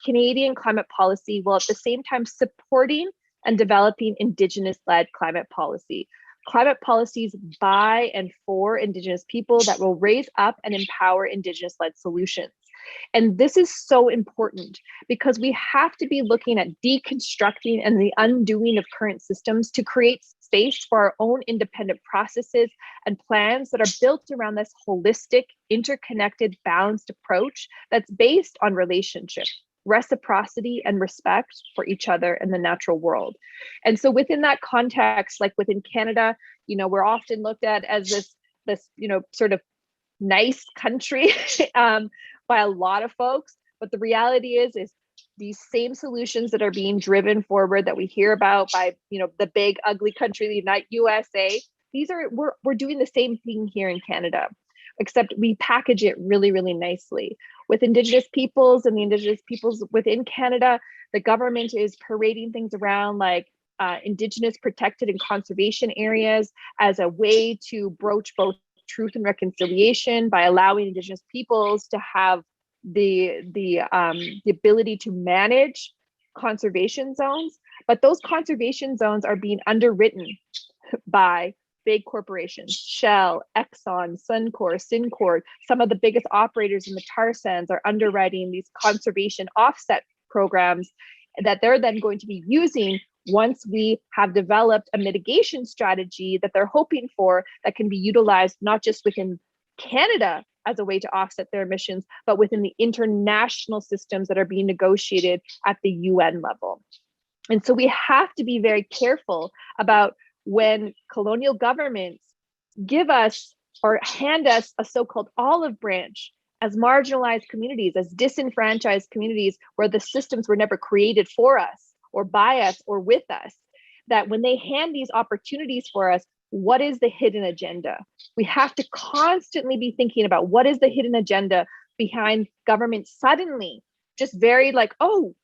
Canadian climate policy, while at the same time supporting and developing Indigenous-led climate policy. Climate policies by and for Indigenous people that will raise up and empower Indigenous-led solutions. And this is so important because we have to be looking at deconstructing and the undoing of current systems to create space for our own independent processes and plans that are built around this holistic, interconnected, balanced approach that's based on relationship, reciprocity, and respect for each other and the natural world. And so within that context, like within Canada, we're often looked at as this sort of nice country by a lot of folks, but the reality is these same solutions that are being driven forward that we hear about by the big ugly country, the USA, we're doing the same thing here in Canada, except we package it really, really nicely. With Indigenous peoples and the Indigenous peoples within Canada, the government is parading things around like Indigenous protected and conservation areas as a way to broach both truth and reconciliation by allowing Indigenous peoples to have the ability to manage conservation zones. But those conservation zones are being underwritten by big corporations, Shell, Exxon, Suncor, Syncor. Some of the biggest operators in the tar sands are underwriting these conservation offset programs that they're then going to be using once we have developed a mitigation strategy that they're hoping for that can be utilized not just within Canada as a way to offset their emissions, but within the international systems that are being negotiated at the UN level. And so we have to be very careful about when colonial governments give us or hand us a so-called olive branch as marginalized communities, as disenfranchised communities where the systems were never created for us or by us or with us, that when they hand these opportunities for us, what is the hidden agenda? We have to constantly be thinking about what is the hidden agenda behind government suddenly just very like, oh,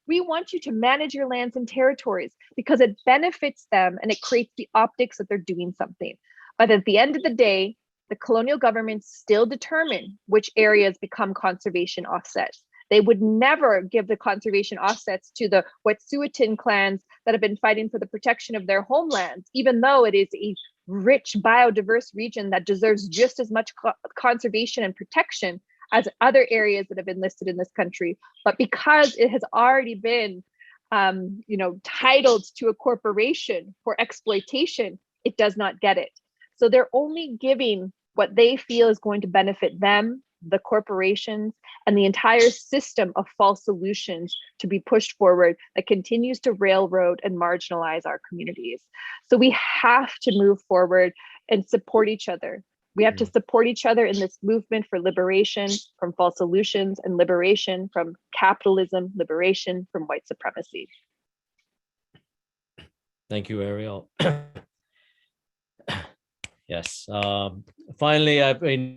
We want you to manage your lands and territories because it benefits them and it creates the optics that they're doing something. But at the end of the day, the colonial governments still determine which areas become conservation offsets. They would never give the conservation offsets to the Wet'suwet'en clans that have been fighting for the protection of their homelands, even though it is a rich biodiverse region that deserves just as much conservation and protection as other areas that have been listed in this country. But because it has already been titled to a corporation for exploitation, it does not get it. So they're only giving what they feel is going to benefit them, the corporations, and the entire system of false solutions to be pushed forward that continues to railroad and marginalize our communities. So we have to move forward and support each other. We have to support each other in this movement for liberation from false solutions and liberation from capitalism, liberation from white supremacy. Thank you, Ariel. Yes. Finally,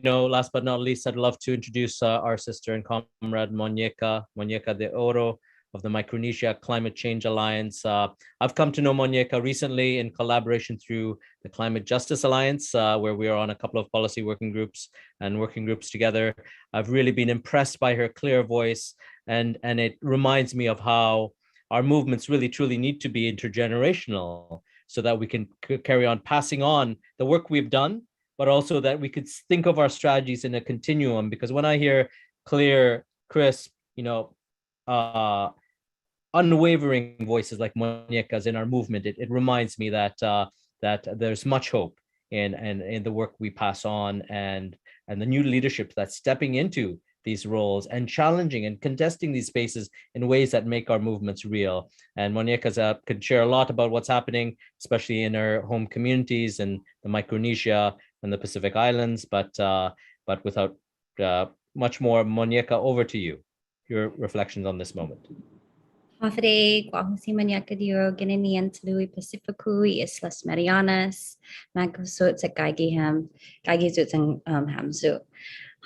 last but not least, I'd love to introduce our sister and comrade, Monyeka de Oro of the Micronesia Climate Change Alliance. I've come to know Monyeka recently in collaboration through the Climate Justice Alliance, where we are on a couple of policy working groups together. I've really been impressed by her clear voice, and it reminds me of how our movements really truly need to be intergenerational, so that we can carry on passing on the work we've done, but also that we could think of our strategies in a continuum. Because when I hear clear, crisp, unwavering voices like Monyeka's in our movement, it reminds me that there's much hope in the work we pass on, and the new leadership that's stepping into these roles and challenging and contesting these spaces in ways that make our movements real. And Monyeka could share a lot about what's happening, especially in her home communities and the Micronesia and the Pacific Islands. But without much more, Monyeka, over to you. Your reflections on this moment. Hafide, Guahusi Manyaka Diro, Gininian Tului Pacificui, Islas Marianas, Magosut at Gaigiham, Gaigizut and Hamzu.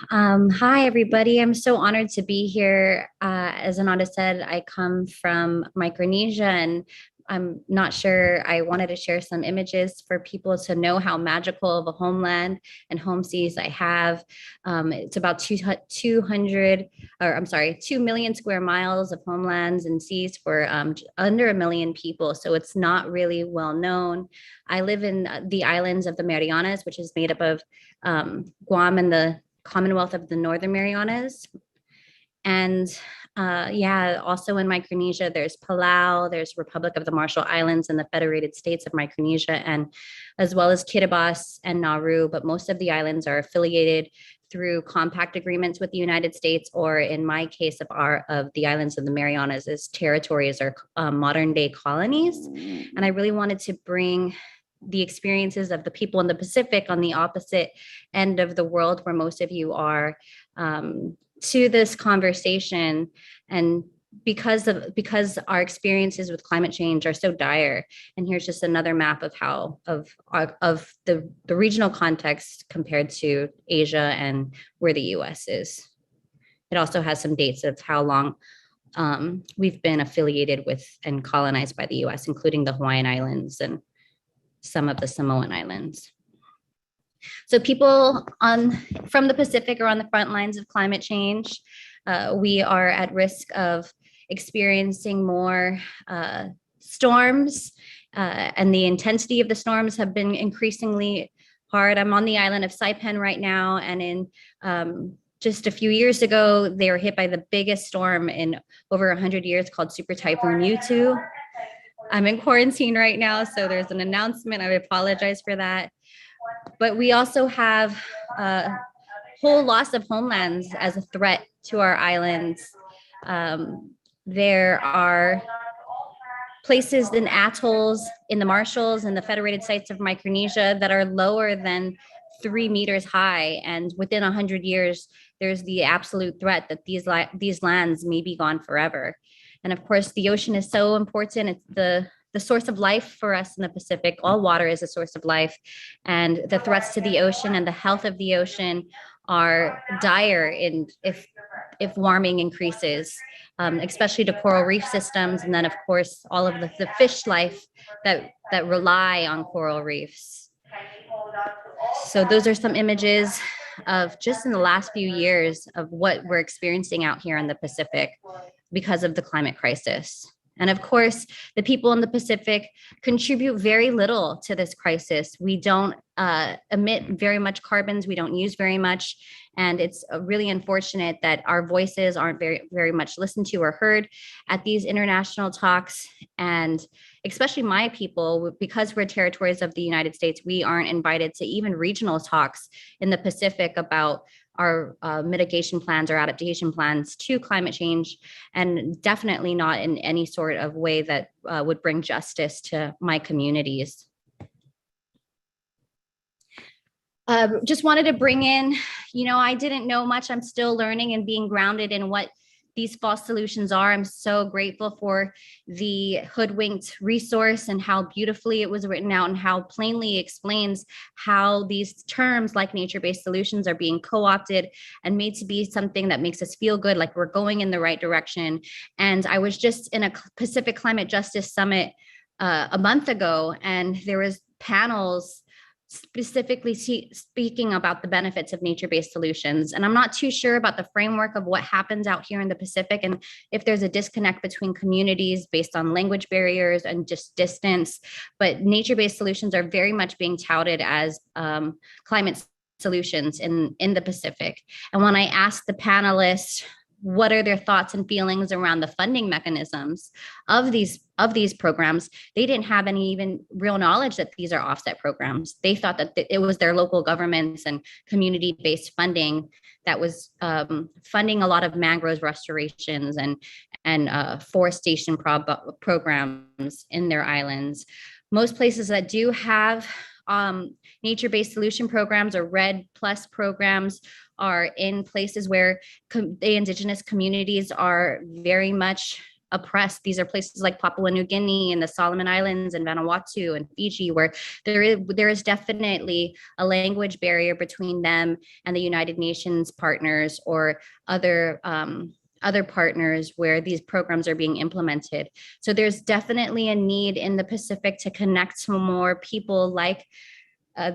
Hi, everybody. I'm so honored to be here. As Ananda said, I come from Micronesia, and I'm not sure, I wanted to share some images for people to know how magical of a homeland and home seas I have. It's about 2 million square miles of homelands and seas for under 1 million people. So it's not really well known. I live in the islands of the Marianas, which is made up of Guam and the Commonwealth of the Northern Marianas. And also in Micronesia, there's Palau, there's Republic of the Marshall Islands and the Federated States of Micronesia, and as well as Kiribati and Nauru. But most of the islands are affiliated through compact agreements with the United States, or in my case of the islands of the Marianas, as territories or modern day colonies. And I really wanted to bring the experiences of the people in the Pacific on the opposite end of the world, where most of you are, to this conversation. And because our experiences with climate change are so dire, and here's just another map of how of the regional context compared to Asia and where the US is. It also has some dates of how long we've been affiliated with and colonized by the US, including the Hawaiian Islands and some of the Samoan Islands. So people from the Pacific are on the front lines of climate change. We are at risk of experiencing more storms, and the intensity of the storms have been increasingly hard. I'm on the island of Saipan right now, and in just a few years ago, they were hit by the biggest storm in over 100 years called Super Typhoon Yutu. I'm in quarantine right now, so there's an announcement. I apologize for that. But we also have a whole loss of homelands as a threat to our islands. There are places in atolls in the Marshalls and the Federated States of Micronesia that are lower than 3 meters high. And within 100 years, there's the absolute threat that these lands may be gone forever. And of course, the ocean is so important. It's the source of life for us in the Pacific. All water is a source of life. And the threats to the ocean and the health of the ocean are dire if if warming increases, especially to coral reef systems, and then of course all of the fish life that rely on coral reefs. So those are some images of just in the last few years of what we're experiencing out here in the Pacific because of the climate crisis. And of course, the people in the Pacific contribute very little to this crisis. We don't emit very much carbons. We don't use very much. And it's really unfortunate that our voices aren't very much listened to or heard at these international talks. And especially my people, because we're territories of the United States, we aren't invited to even regional talks in the Pacific about our mitigation plans or adaptation plans to climate change, and definitely not in any sort of way that would bring justice to my communities. Just wanted to bring in, I didn't know much. I'm still learning and being grounded in what these false solutions are. I'm so grateful for the Hoodwinked resource and how beautifully it was written out and how plainly explains how these terms like nature-based solutions are being co-opted and made to be something that makes us feel good, like we're going in the right direction. And I was just in a Pacific Climate Justice Summit a month ago, and there was panels specifically speaking about the benefits of nature-based solutions. And I'm not too sure about the framework of what happens out here in the Pacific and if there's a disconnect between communities based on language barriers and just distance, but nature-based solutions are very much being touted as climate solutions in the Pacific. And when I asked the panelists what are their thoughts and feelings around the funding mechanisms of these programs, they didn't have any even real knowledge that these are offset programs. They thought that it was their local governments and community-based funding that was funding a lot of mangrove restorations and forestation programs in their islands. Most places that do have nature-based solution programs or RED Plus programs are in places where the indigenous communities are very much oppressed. These are places like Papua New Guinea and the Solomon Islands and Vanuatu and Fiji, where there is definitely a language barrier between them and the United Nations partners or other partners where these programs are being implemented. So there's definitely a need in the Pacific to connect to more people like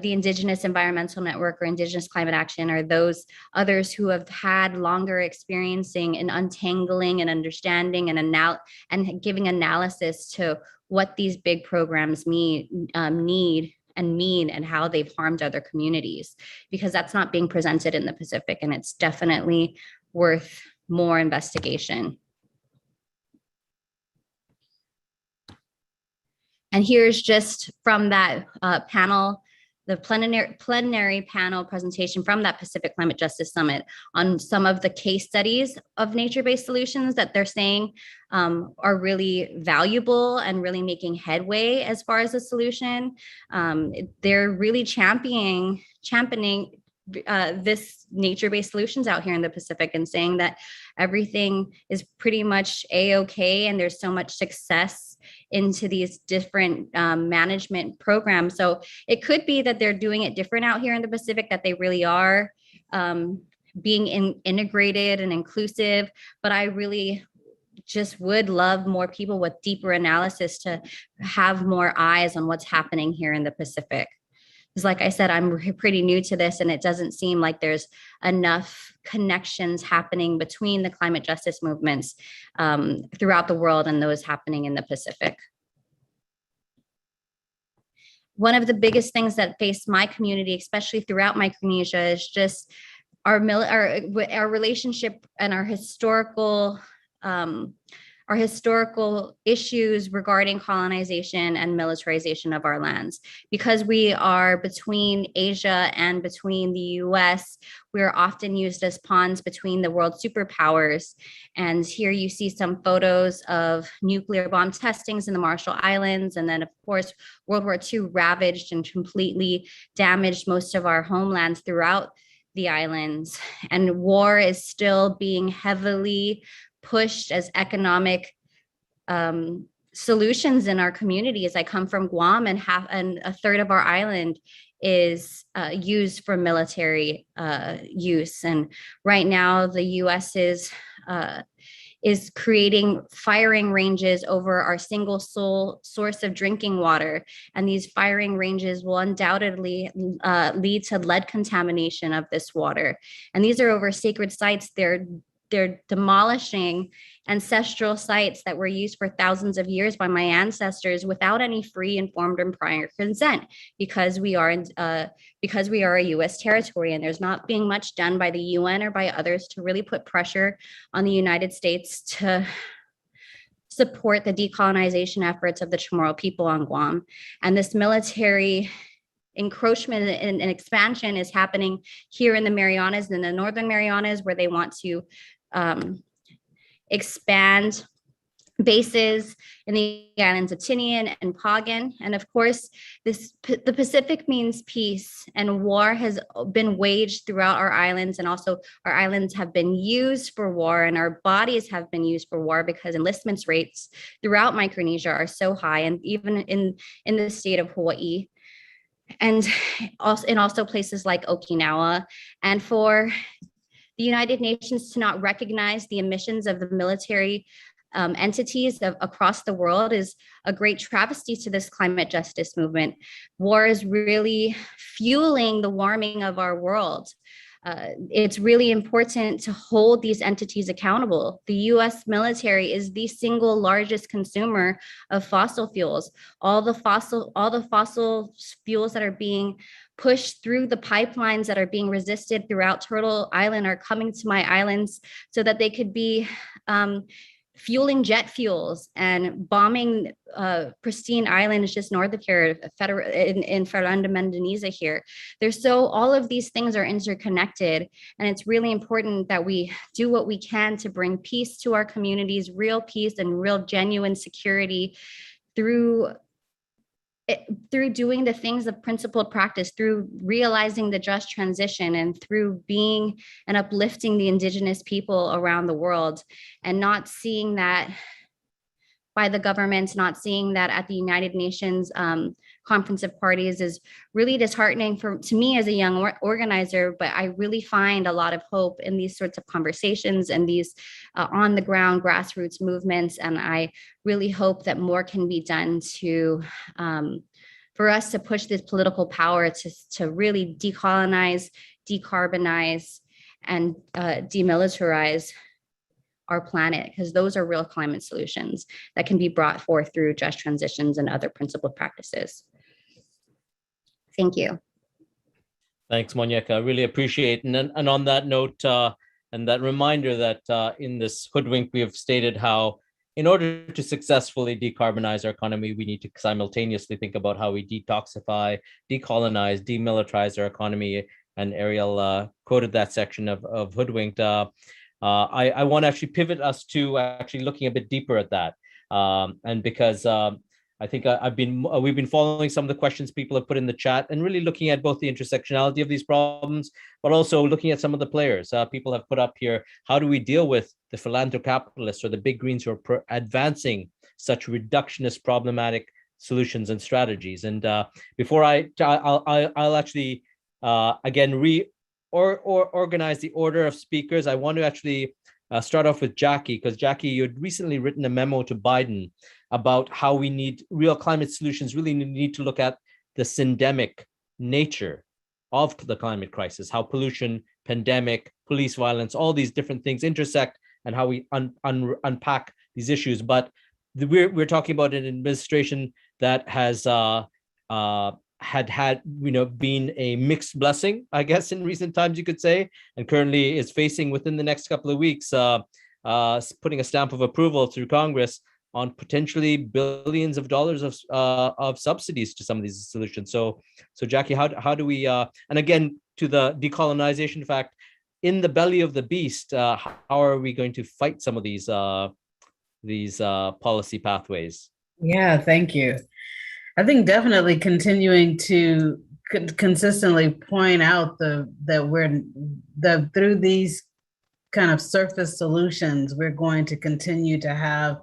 the Indigenous Environmental Network or Indigenous Climate Action, or those others who have had longer experiencing in untangling and understanding and giving analysis to what these big programs need and mean and how they've harmed other communities, because that's not being presented in the Pacific, and it's definitely worth more investigation. And here's just from that panel, the plenary panel presentation from that Pacific Climate Justice Summit on some of the case studies of nature-based solutions that they're saying are really valuable and really making headway as far as a solution. They're really championing this nature-based solutions out here in the Pacific and saying that everything is pretty much a-okay and there's so much success into these different management programs. So it could be that they're doing it different out here in the Pacific, that they really are being integrated and inclusive, but I really just would love more people with deeper analysis to have more eyes on what's happening here in the Pacific. Because like I said, I'm pretty new to this, and it doesn't seem like there's enough connections happening between the climate justice movements throughout the world and those happening in the Pacific. One of the biggest things that face my community, especially throughout Micronesia, is just our relationship and our historical issues regarding colonization and militarization of our lands. Because we are between Asia and between the US, we are often used as pawns between the world superpowers. And here you see some photos of nuclear bomb testings in the Marshall Islands. And then of course, World War II ravaged and completely damaged most of our homelands throughout the islands. And war is still being heavily pushed as economic solutions in our communities. I come from Guam, and a third of our island is used for military use. And right now, the U.S. is creating firing ranges over our single sole source of drinking water. And these firing ranges will undoubtedly lead to lead contamination of this water. And these are over sacred sites. They're demolishing ancestral sites that were used for thousands of years by my ancestors without any free, informed, and prior consent, because we are a U.S. territory, and there's not being much done by the UN or by others to really put pressure on the United States to support the decolonization efforts of the Chamorro people on Guam. And this military encroachment and expansion is happening here in the Marianas, in the Northern Marianas, where they want to expand bases in the islands of Tinian and Pagan. And of course, the Pacific means peace, and war has been waged throughout our islands, and also our islands have been used for war, and our bodies have been used for war, because enlistment rates throughout Micronesia are so high, and even in the state of Hawaii, and also places like Okinawa. And for the United Nations to not recognize the emissions of the military entities across the world is a great travesty to this climate justice movement. War is really fueling the warming of our world. It's really important to hold these entities accountable. The US military is the single largest consumer of fossil fuels. All the fossil fuels that are being pushed through the pipelines that are being resisted throughout Turtle Island are coming to my islands so that they could be fueling jet fuels and bombing pristine islands just north of here, in Fernando Mendoneza here. All of these things are interconnected, and it's really important that we do what we can to bring peace to our communities, real peace and real genuine security through doing the things of principled practice, through realizing the just transition, and through being and uplifting the indigenous people around the world, and not seeing that by the government, not seeing that at the United Nations Conference of Parties is really disheartening to me as a young organizer. But I really find a lot of hope in these sorts of conversations and these on the ground grassroots movements. And I really hope that more can be done for us to push this political power to really decolonize, decarbonize, and demilitarize our planet, because those are real climate solutions that can be brought forth through just transitions and other principled practices. Thank you. Thanks, Monieka. I really appreciate it. And on that note, and that reminder that in this Hoodwinked, we have stated how in order to successfully decarbonize our economy, we need to simultaneously think about how we detoxify, decolonize, demilitarize our economy. And Ariel quoted that section of Hoodwinked. I want to actually pivot us to actually looking a bit deeper at that. And because I think we've been following some of the questions people have put in the chat, and really looking at both the intersectionality of these problems, but also looking at some of the players. People have put up here, how do we deal with the philanthrocapitalists or the big greens who are advancing such reductionist problematic solutions and strategies? And before I'll actually again organize the order of speakers, I want to actually start off with Jackie, because Jackie, you had recently written a memo to Biden about how we need real climate solutions, really need to look at the syndemic nature of the climate crisis, how pollution, pandemic, police violence, all these different things intersect, and how we unpack these issues. But we're talking about an administration that has had been a mixed blessing, I guess, in recent times, you could say, and currently is facing within the next couple of weeks putting a stamp of approval through Congress on potentially billions of dollars of subsidies to some of these solutions. So Jackie, how do we and again, to the decolonization fact, in the belly of the beast, how are we going to fight some of these policy pathways? Yeah, thank you. I think definitely continuing to consistently point out that through these kind of surface solutions, we're going to continue to have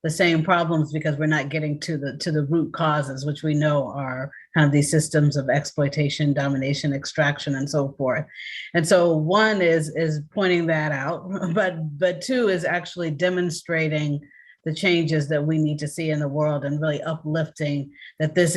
the same problems because we're not getting to the root causes, which we know are kind of these systems of exploitation, domination, extraction, and so forth. And so one is pointing that out, but two is actually demonstrating the changes that we need to see in the world and really uplifting that these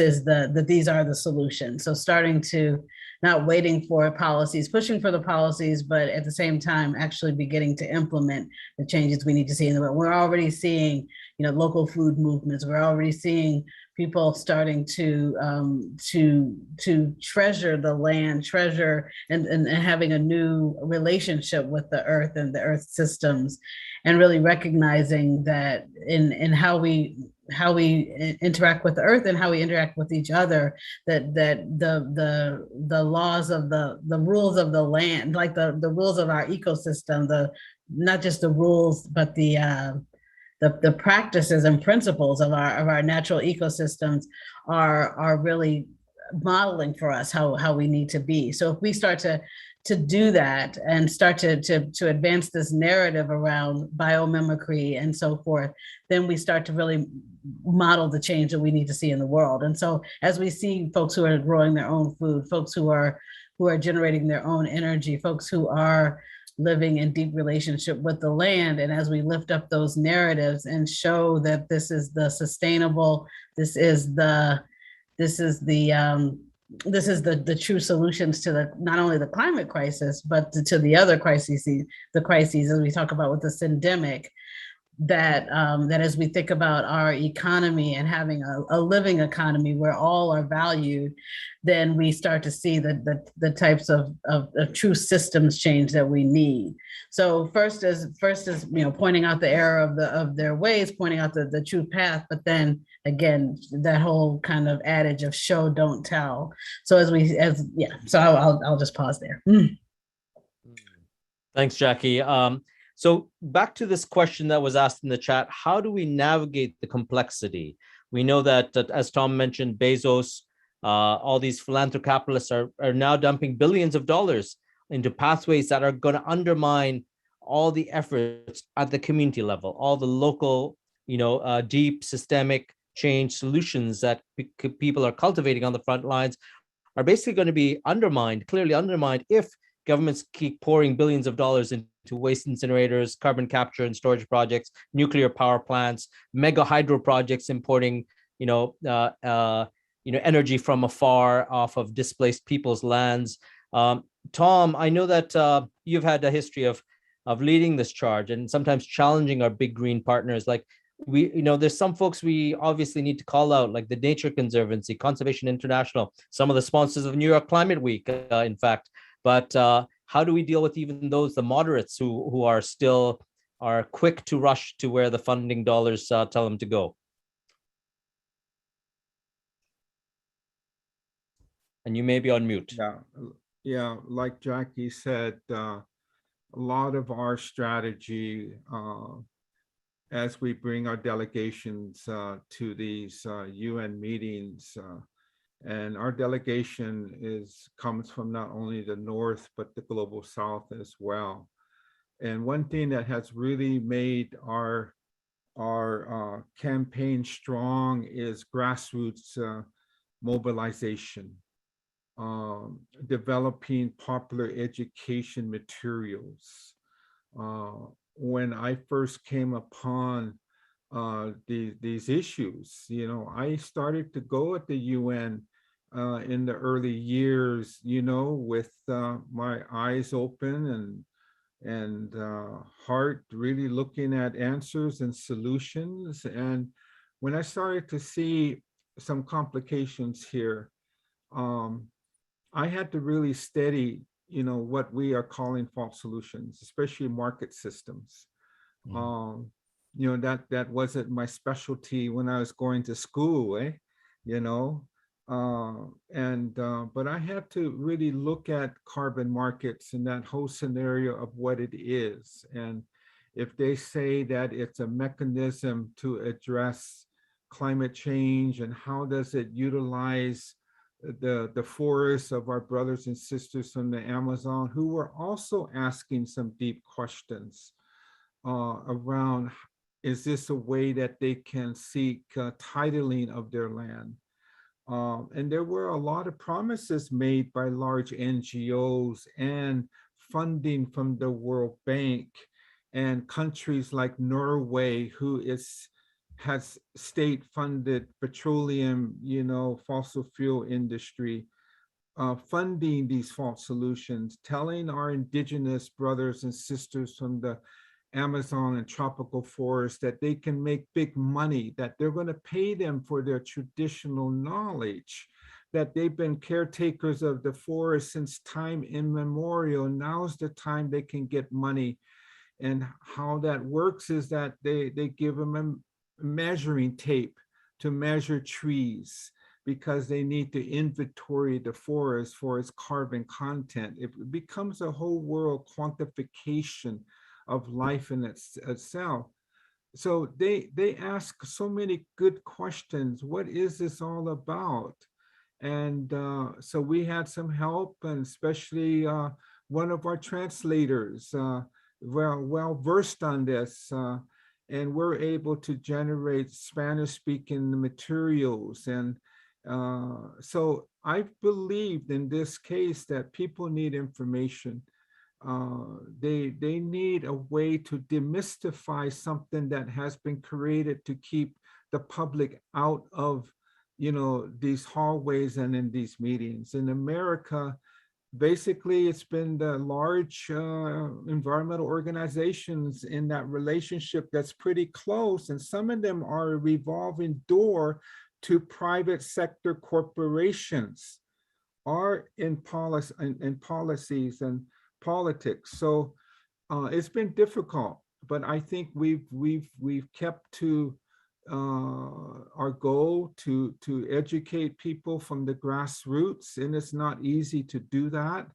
are the solutions. So starting to not waiting for policies, pushing for the policies, but at the same time actually beginning to implement the changes we need to see in the world. We're already seeing, local food movements. We're already seeing people starting to treasure the land, and having a new relationship with the earth and the earth systems, and really recognizing that in how we interact with the earth and how we interact with each other, that the laws of the rules of the land, like the rules of our ecosystem, not just the rules, but the practices and principles of our natural ecosystems are really modeling for us how we need to be. So if we start to do that and start to advance this narrative around biomimicry and so forth, then we start to really model the change that we need to see in the world. And so as we see folks who are growing their own food, folks who are generating their own energy, folks who are living in deep relationship with the land, and as we lift up those narratives and show that this is the sustainable, this is the true solutions to not only the climate crisis, but to the other crises as we talk about with the syndemic, that as we think about our economy and having a living economy where all are valued, then we start to see the types of true systems change that we need. So first is pointing out the error of their ways, pointing out the true path, but then again, that whole kind of adage of show, don't tell. So so I'll just pause there. Thanks, Jackie. So back to this question that was asked in the chat, how do we navigate the complexity? We know that as Tom mentioned, Bezos, all these philanthropicapitalists are now dumping billions of dollars into pathways that are going to undermine all the efforts at the community level, all the local, deep systemic change solutions that people are cultivating on the front lines are basically going to be clearly undermined, if governments keep pouring billions of dollars into waste incinerators, carbon capture and storage projects, nuclear power plants, mega hydro projects importing, energy from afar off of displaced people's lands. Tom, I know that you've had a history of leading this charge and sometimes challenging our big green partners. Like there's some folks we obviously need to call out, like the Nature Conservancy, Conservation International, some of the sponsors of New York Climate Week, in fact. But how do we deal with even those, the moderates who are quick to rush to where the funding dollars tell them to go? And you may be on mute. Yeah. Like Jackie said, a lot of our strategy as we bring our delegations to these UN meetings, and our delegation comes from not only the North, but the Global South as well. And one thing that has really made our campaign strong is grassroots mobilization, developing popular education materials. When I first came upon these issues, I started to go at the UN in the early years, with my eyes open and heart really looking at answers and solutions. And when I started to see some complications here, I had to really study, what we are calling false solutions, especially market systems. That wasn't my specialty when I was going to school, but I had to really look at carbon markets and that whole scenario of what it is. And if they say that it's a mechanism to address climate change, and how does it utilize the forests of our brothers and sisters from the Amazon, who were also asking some deep questions around is this a way that they can seek titling of their land? And there were a lot of promises made by large NGOs and funding from the World Bank and countries like Norway, who has state-funded petroleum, fossil fuel industry, funding these false solutions, telling our indigenous brothers and sisters from the Amazon and tropical forests that they can make big money, that they're going to pay them for their traditional knowledge, that they've been caretakers of the forest since time immemorial. Now's the time they can get money. And how that works is that they give them a measuring tape to measure trees, because they need to inventory the forest for its carbon content. It becomes a whole world quantification of life in itself. So they ask so many good questions. What is this all about? And so we had some help, and especially one of our translators, well versed on this, and we're able to generate Spanish-speaking materials. And so I believed in this case that people need information. They need a way to demystify something that has been created to keep the public out of, these hallways and in these meetings. In America, basically, it's been the large environmental organizations in that relationship that's pretty close, and some of them are a revolving door to private sector corporations, are in policies and politics. So it's been difficult, but I think we've kept to our goal to educate people from the grassroots, and it's not easy to do that.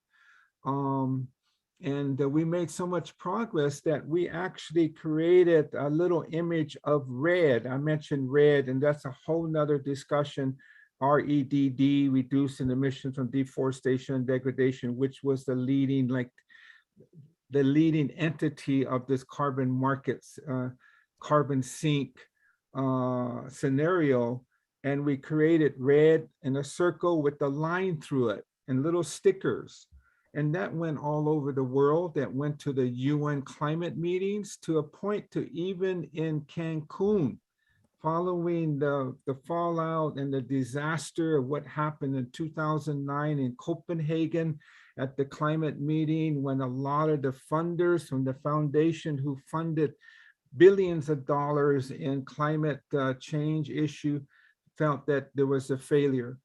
And we made so much progress that we actually created a little image of REDD. I mentioned REDD, and that's a whole nother discussion. REDD, reducing emissions from deforestation and degradation, which was the leading entity of this carbon markets, carbon sink scenario. And we created REDD in a circle with a line through it and little stickers. And that went all over the world. That went to the UN climate meetings, to a point to even in Cancun, following the fallout and the disaster of what happened in 2009 in Copenhagen at the climate meeting, when a lot of the funders from the foundation who funded billions of dollars in climate change issue felt that there was a failure.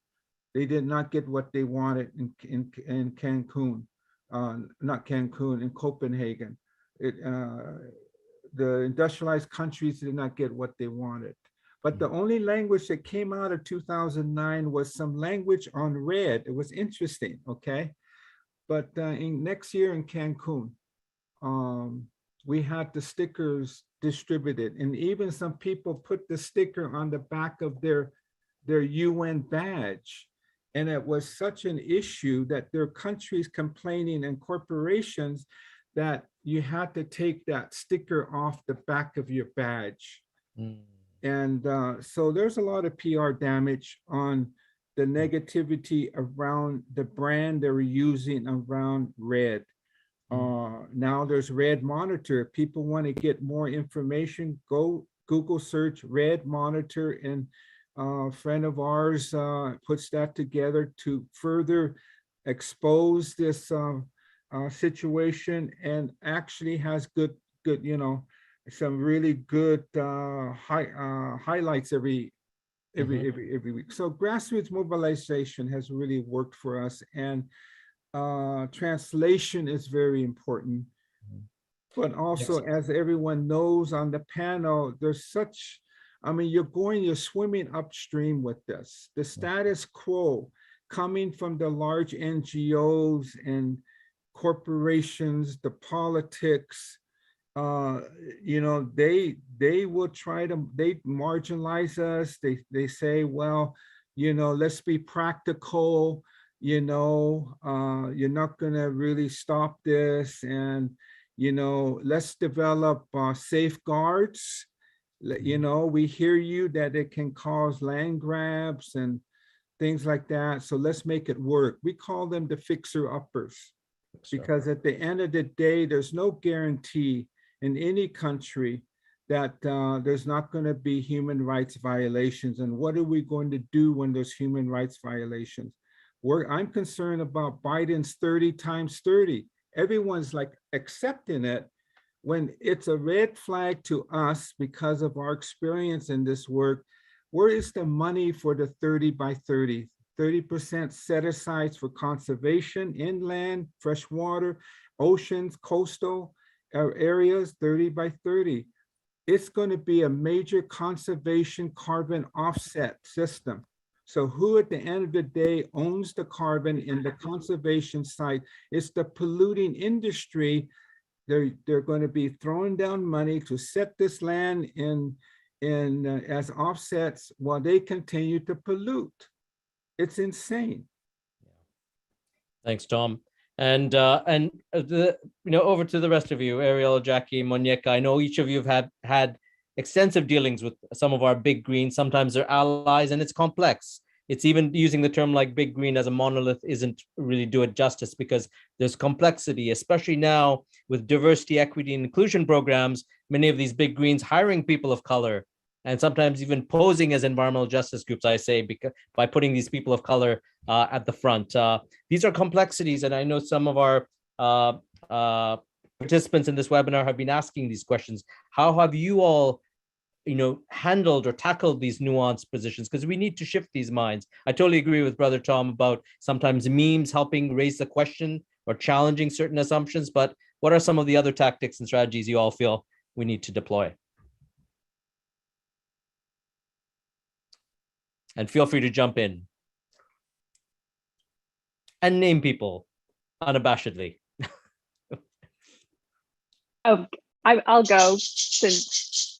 They did not get what they wanted in Cancun, not Cancun, in Copenhagen. The industrialized countries did not get what they wanted. But the only language that came out of 2009 was some language on REDD. It was interesting, okay? But next year in Cancun, we had the stickers distributed, and even some people put the sticker on the back of their UN badge. And it was such an issue that there are countries complaining and corporations that you had to take that sticker off the back of your badge. And so there's a lot of PR damage on the negativity around the brand they were using around REDD. Now there's REDD Monitor. If people want to get more information, go Google search REDD Monitor, and a friend of ours puts that together to further expose this situation, and actually has good, some really good highlights every week. So grassroots mobilization has really worked for us, and translation is very important. But also, as everyone knows on the panel, there's such, you're swimming upstream with this. The status quo coming from the large NGOs and corporations, the politics, they will try to, they marginalize us. They say, well, let's be practical, you're not gonna really stop this, and let's develop safeguards, You know, we hear you that it can cause land grabs and things like that. So let's make it work. We call them the fixer-uppers, because at the end of the day, there's no guarantee in any country that there's not going to be human rights violations. And what are we going to do when there's human rights violations? I'm concerned about Biden's 30 times 30. Everyone's like accepting it when it's a red flag to us because of our experience in this work. Where is the money for the 30 by 30? 30% set aside for conservation, inland, freshwater, oceans, coastal areas, 30 by 30. It's going to be a major conservation carbon offset system. So who at the end of the day owns the carbon in the conservation site? It's the polluting industry. They're going to be throwing down money to set this land in as offsets while they continue to pollute. It's insane. Thanks, Tom. And over to the rest of you, Ariel, Jackie, Monique. I know each of you have had extensive dealings with some of our big green. Sometimes they're allies, and it's complex. It's even using the term like big green as a monolith isn't really do it justice, because there's complexity, especially now with diversity, equity, and inclusion programs. Many of these big greens hiring people of color, and sometimes even posing as environmental justice groups, I say, because by putting these people of color at the front. These are complexities, and I know some of our participants in this webinar have been asking these questions. How have you all handled or tackled these nuanced positions? Because we need to shift these minds. I totally agree with Brother Tom about sometimes memes helping raise the question or challenging certain assumptions, but what are some of the other tactics and strategies you all feel we need to deploy? And feel free to jump in and name people unabashedly. Oh, I'll go since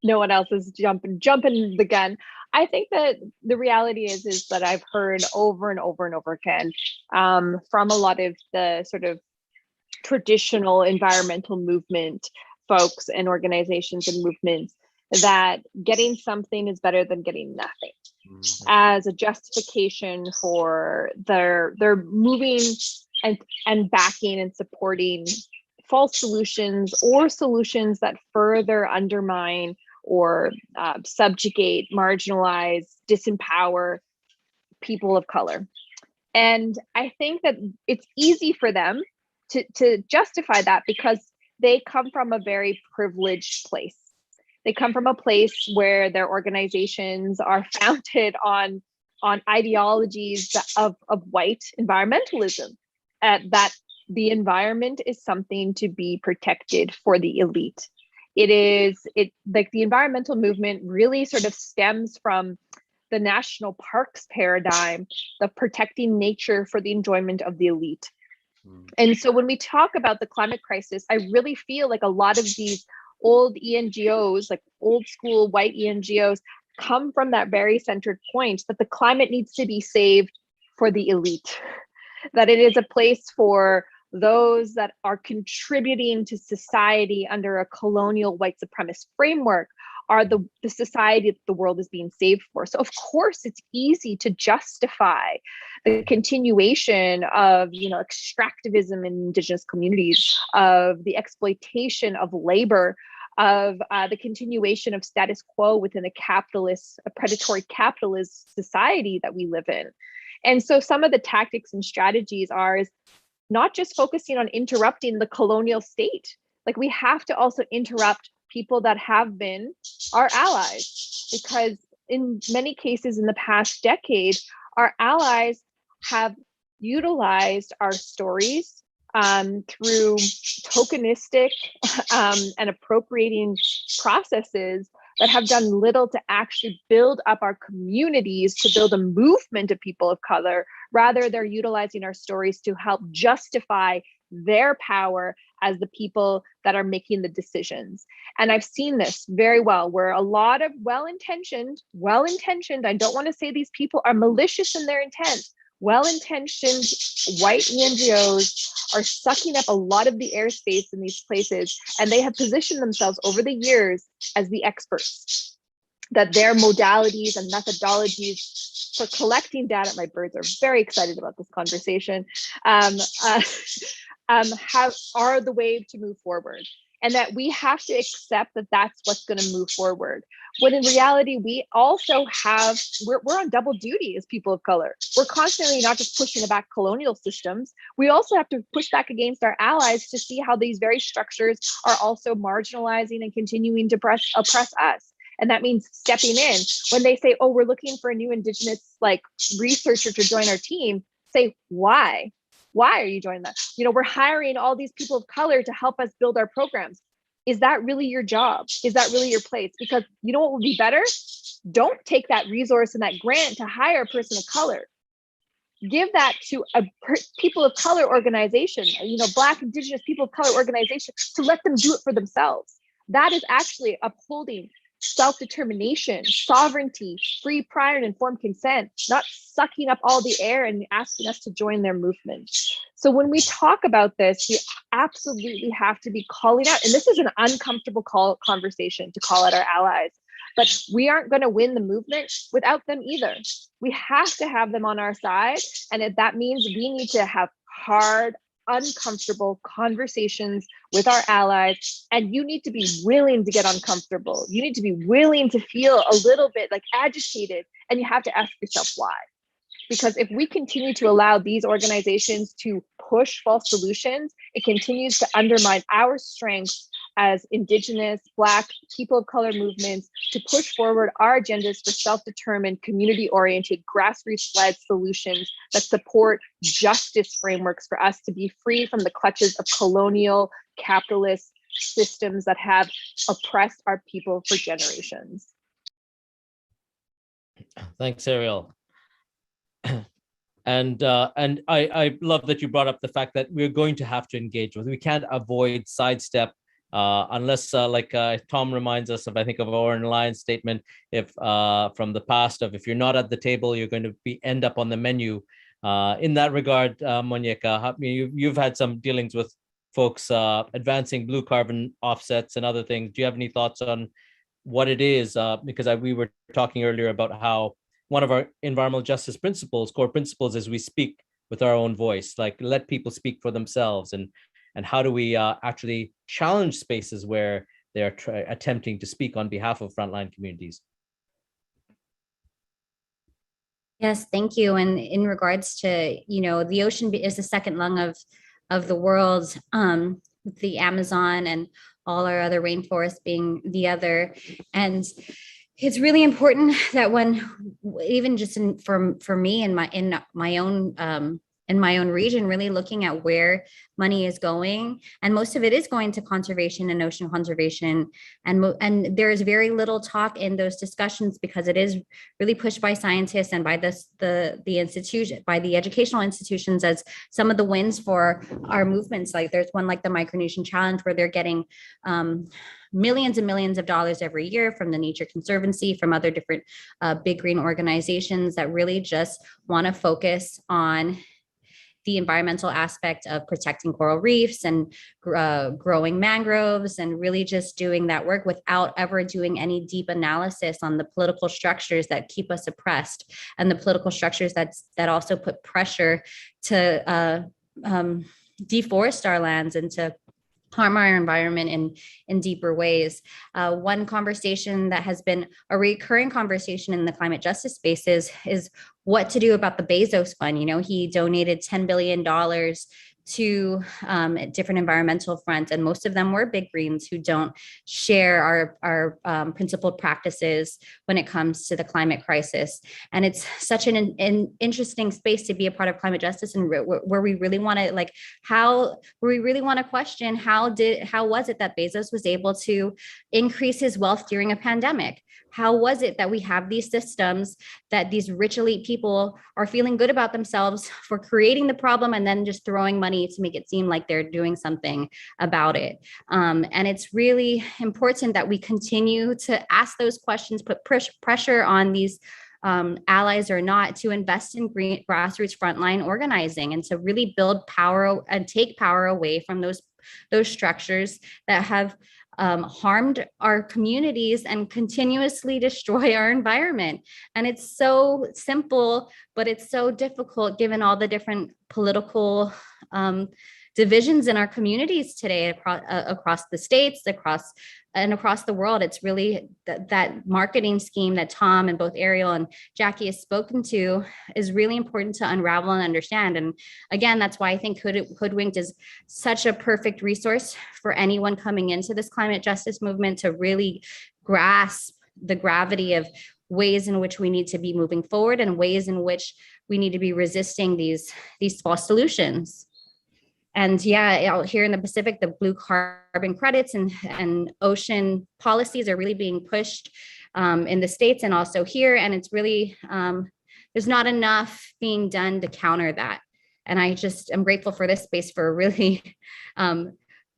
no one else is jumping the gun. I think that the reality is that I've heard over and over and over again from a lot of the sort of traditional environmental movement folks and organizations and movements that getting something is better than getting nothing, as a justification for their moving and backing and supporting false solutions or solutions that further undermine or subjugate, marginalize, disempower people of color. And I think that it's easy for them to justify that because they come from a very privileged place. They come from a place where their organizations are founded on ideologies of white environmentalism, that the environment is something to be protected for the elite. Like the environmental movement really sort of stems from the national parks paradigm, the protecting nature for the enjoyment of the elite. And so when we talk about the climate crisis, I really feel like a lot of these old ENGOs, like old school white ENGOs, come from that very centered point that the climate needs to be saved for the elite, that it is a place for those that are contributing to society under a colonial white supremacist framework are the society that the world is being saved for. So of course it's easy to justify the continuation of extractivism in indigenous communities, of the exploitation of labor, of the continuation of status quo within a predatory capitalist society that we live in. And so some of the tactics and strategies is not just focusing on interrupting the colonial state. Like we have to also interrupt people that have been our allies, because in many cases in the past decade, our allies have utilized our stories through tokenistic and appropriating processes that have done little to actually build up our communities, to build a movement of people of color. Rather, they're utilizing our stories to help justify their power as the people that are making the decisions. And I've seen this very well, where a lot of well-intentioned, I don't want to say these people are malicious in their intent, well-intentioned white NGOs are sucking up a lot of the airspace in these places, and they have positioned themselves over the years as the experts, that their modalities and methodologies for collecting data, my birds are very excited about this conversation, are the way to move forward. And that we have to accept that that's what's going to move forward. When in reality, we also have, we're on double duty as people of color. We're constantly not just pushing back colonial systems, we also have to push back against our allies to see how these very structures are also marginalizing and continuing to oppress us. And that means stepping in. When they say, oh, we're looking for a new Indigenous researcher to join our team, say, why? Why are you joining that? We're hiring all these people of color to help us build our programs. Is that really your job? Is that really your place? Because you know what would be better? Don't take that resource and that grant to hire a person of color. Give that to a people of color organization, Black, Indigenous, people of color organization, to let them do it for themselves. That is actually upholding self-determination, sovereignty, free, prior, and informed consent, not sucking up all the air and asking us to join their movement. So when we talk about this, we absolutely have to be calling out, and this is an uncomfortable conversation to call out our allies, but we aren't going to win the movement without them either. We have to have them on our side, and if that means we need to have hard, uncomfortable conversations with our allies, and you need to be willing to get uncomfortable. You need to be willing to feel a little bit agitated, and you have to ask yourself why. Because if we continue to allow these organizations to push false solutions, it continues to undermine our strengths as Indigenous, Black, people of color movements to push forward our agendas for self-determined, community-oriented, grassroots-led solutions that support justice frameworks for us to be free from the clutches of colonial, capitalist systems that have oppressed our people for generations. Thanks, Ariel. And I love that you brought up the fact that we're going to have to engage with. We can't avoid sidestep unless, Tom reminds us of, I think, of Oren Lyon's statement, if from the past, of if you're not at the table, you're going to end up on the menu. In that regard, Monieka, you've had some dealings with folks advancing blue carbon offsets and other things. Do you have any thoughts on what it is? Because we were talking earlier about how one of our environmental justice principles, core principles, is we speak with our own voice, let people speak for themselves. And how do we actually challenge spaces where they are attempting to speak on behalf of frontline communities? Yes, thank you. And in regards to, the ocean is the second lung of the world, the Amazon and all our other rainforests being the other. And it's really important that even just for me in my own region, really looking at where money is going, and most of it is going to conservation and ocean conservation, and there is very little talk in those discussions because it is really pushed by scientists and by the institution, by the educational institutions, as some of the wins for our movements. There's one like the Micronesian Challenge where they're getting millions and millions of dollars every year from the Nature Conservancy, from other different big green organizations that really just want to focus on the environmental aspect of protecting coral reefs and growing mangroves, and really just doing that work without ever doing any deep analysis on the political structures that keep us oppressed, and the political structures that also put pressure to deforest our lands and to harm our environment in deeper ways. One conversation that has been a recurring conversation in the climate justice spaces is what to do about the Bezos Fund. He donated $10 billion to different environmental fronts, and most of them were big greens who don't share our principled practices when it comes to the climate crisis. And it's such an interesting space to be a part of climate justice, and where we really want to question how was it that Bezos was able to increase his wealth during a pandemic? How was it that we have these systems that these rich elite people are feeling good about themselves for creating the problem and then just throwing money to make it seem like they're doing something about it? And it's really important that we continue to ask those questions, put pressure on these allies or not, to invest in grassroots frontline organizing and to really build power and take power away from those structures that have harmed our communities and continuously destroy our environment. And it's so simple, but it's so difficult given all the different political divisions in our communities today across the states, across the world. It's really that marketing scheme that Tom and both Ariel and Jackie has spoken to is really important to unravel and understand. And again, that's why I think Hoodwinked is such a perfect resource for anyone coming into this climate justice movement to really grasp the gravity of ways in which we need to be moving forward and ways in which we need to be resisting these false solutions. And yeah, out here in the Pacific, the blue carbon credits and ocean policies are really being pushed in the States and also here. And it's really, there's not enough being done to counter that. And I'm grateful for this space for really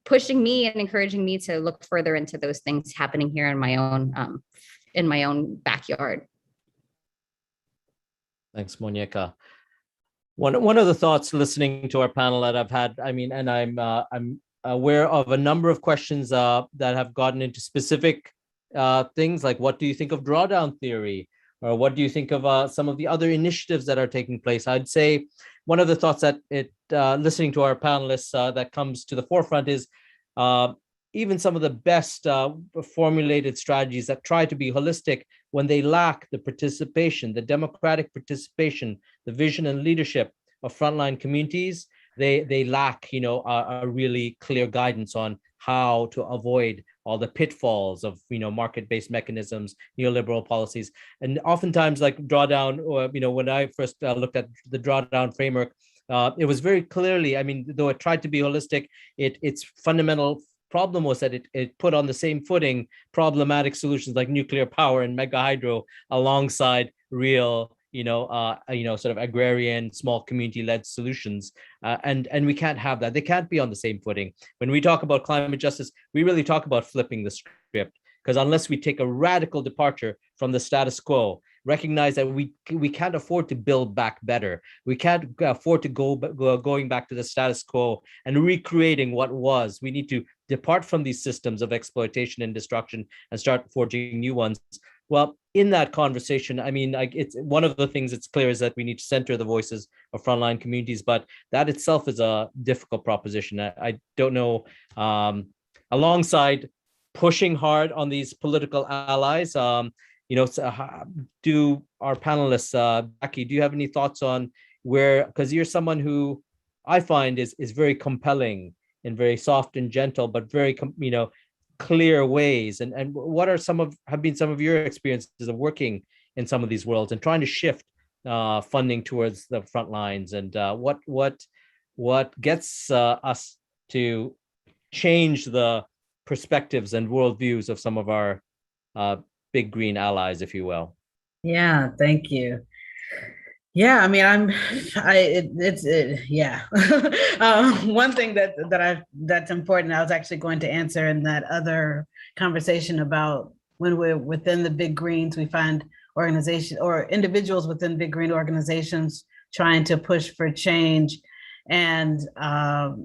pushing me and encouraging me to look further into those things happening here in my own backyard. Thanks, Monica. One of the thoughts listening to our panel that I've had, I mean, and I'm aware of a number of questions that have gotten into specific things like, what do you think of drawdown theory? Or what do you think of some of the other initiatives that are taking place? I'd say one of the thoughts that listening to our panelists that comes to the forefront is even some of the best formulated strategies that try to be holistic, when they lack the participation, the democratic participation, the vision and leadership of frontline communities, they lack, a really clear guidance on how to avoid all the pitfalls of, market-based mechanisms, neoliberal policies. And oftentimes, like drawdown, or, when I first looked at the drawdown framework, it was very clearly, I mean, though it tried to be holistic, its fundamental problem was that it put on the same footing problematic solutions like nuclear power and mega hydro alongside real, sort of agrarian, small community-led solutions. And we can't have that. They can't be on the same footing. When we talk about climate justice, we really talk about flipping the script, because unless we take a radical departure from the status quo, recognize that we can't afford to build back better. We can't afford to going back to the status quo and recreating what was. We need to depart from these systems of exploitation and destruction and start forging new ones. Well, in that conversation, I mean, it's one of the things that's clear is that we need to center the voices of frontline communities, but that itself is a difficult proposition. I don't know, alongside pushing hard on these political allies, do our panelists, Jackie, do you have any thoughts on where, because you're someone who I find is very compelling and very soft and gentle, but very, clear ways. And what are have been some of your experiences of working in some of these worlds and trying to shift funding towards the front lines? And what gets us to change the perspectives and worldviews of some of our big green allies, if you will? Yeah, thank you. Yeah, I mean, yeah. One thing that's important, I was actually going to answer in that other conversation about when we're within the big greens, we find organizations or individuals within big green organizations trying to push for change, and how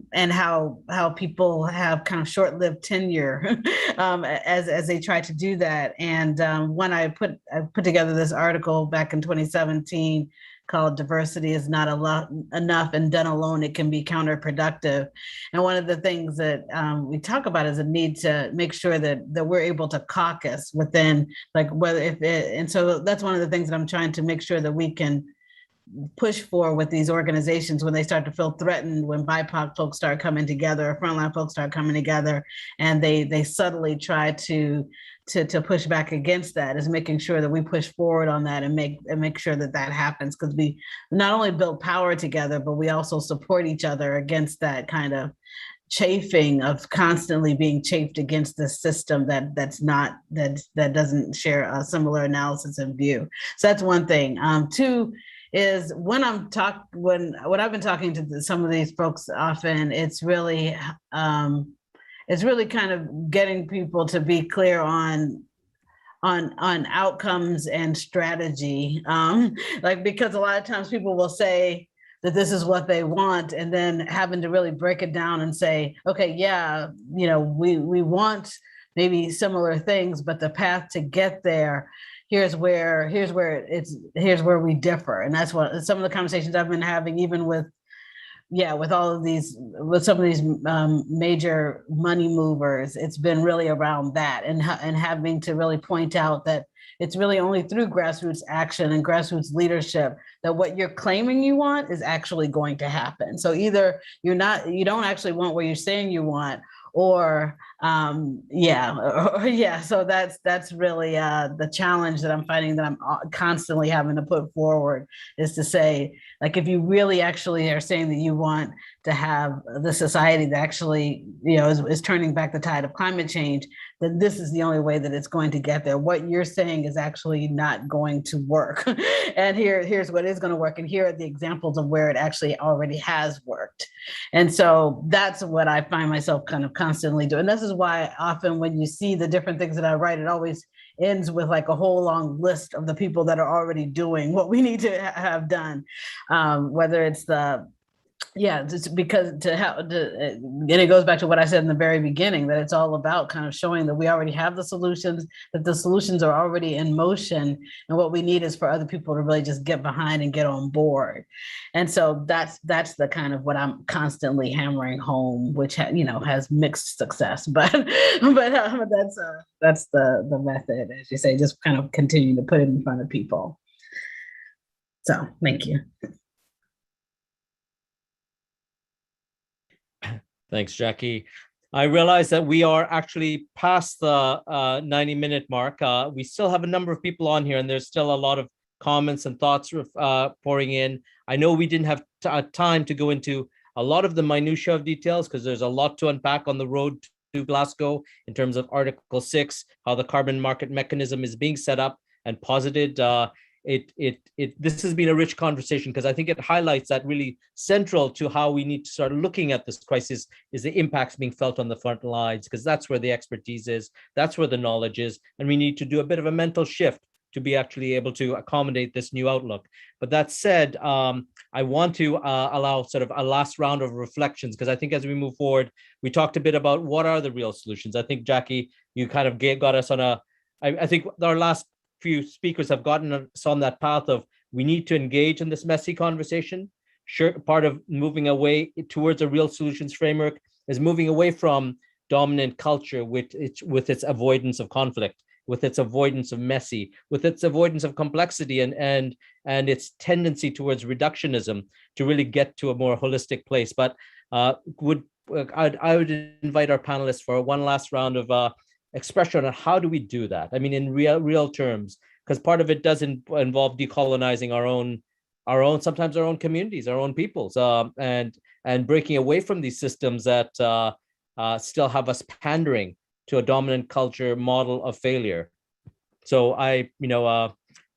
people have kind of short-lived tenure as they try to do that. And when I put together this article back in 2017 called "Diversity is Not Enough, and Done Alone It Can Be Counterproductive." And one of the things that we talk about is a need to make sure that we're able to caucus within, like, and so that's one of the things that I'm trying to make sure that we can push for with these organizations when they start to feel threatened, when BIPOC folks start coming together, frontline folks start coming together, and they subtly try to push back against that, is making sure that we push forward on that and make sure that happens, because we not only build power together, but we also support each other against that kind of chafing of constantly being chafed against the system that doesn't share a similar analysis and view. So that's one thing. Two is when I've been talking to some of these folks often, it's really kind of getting people to be clear on on outcomes and strategy. Like, because a lot of times people will say that this is what they want, and then having to really break it down and say, okay, yeah, you know, we want maybe similar things, but the path to get there, here's where we differ. And that's what some of the conversations I've been having, even with all of these, with some of these major money movers. It's been really around that, and having to really point out that it's really only through grassroots action and grassroots leadership that what you're claiming you want is actually going to happen. So either you don't actually want what you're saying you want, or so that's really the challenge that I'm finding, that I'm constantly having to put forward, is to say, like, if you really actually are saying that you want to have the society that actually, you know, is turning back the tide of climate change, then this is the only way that it's going to get there. What you're saying is actually not going to work. And here's what is going to work. And here are the examples of where it actually already has worked. And so that's what I find myself kind of constantly doing. This is why often when you see the different things that I write, it always ends with like a whole long list of the people that are already doing what we need to have done. Whether it's just because and it goes back to what I said in the very beginning, that it's all about kind of showing that we already have the solutions, that the solutions are already in motion, and what we need is for other people to really just get behind and get on board. And so that's the kind of what I'm constantly hammering home, which has mixed success, but that's the method, as you say, just kind of continue to put it in front of people. So thank you. Thanks, Jackie. I realize that we are actually past the 90-minute mark. We still have a number of people on here, and there's still a lot of comments and thoughts pouring in. I know we didn't have time to go into a lot of the minutiae of details, because there's a lot to unpack on the road to Glasgow in terms of Article 6, how the carbon market mechanism is being set up and posited. This has been a rich conversation, because I think it highlights that really central to how we need to start looking at this crisis is the impacts being felt on the front lines, because that's where the expertise is, that's where the knowledge is, and we need to do a bit of a mental shift to be actually able to accommodate this new outlook. But that said, I want to allow sort of a last round of reflections, because I think as we move forward, we talked a bit about what are the real solutions. I think, Jackie, you kind of got us on I think our last few speakers have gotten us on that path of, we need to engage in this messy conversation. Sure, part of moving away towards a real solutions framework is moving away from dominant culture with its avoidance of conflict, with its avoidance of messy, with its avoidance of complexity, and its tendency towards reductionism, to really get to a more holistic place. But I would invite our panelists for one last round of expression on how do we do that? I mean, in real terms, because part of it does involve decolonizing our own, sometimes our own communities, our own peoples, and breaking away from these systems that still have us pandering to a dominant culture model of failure. So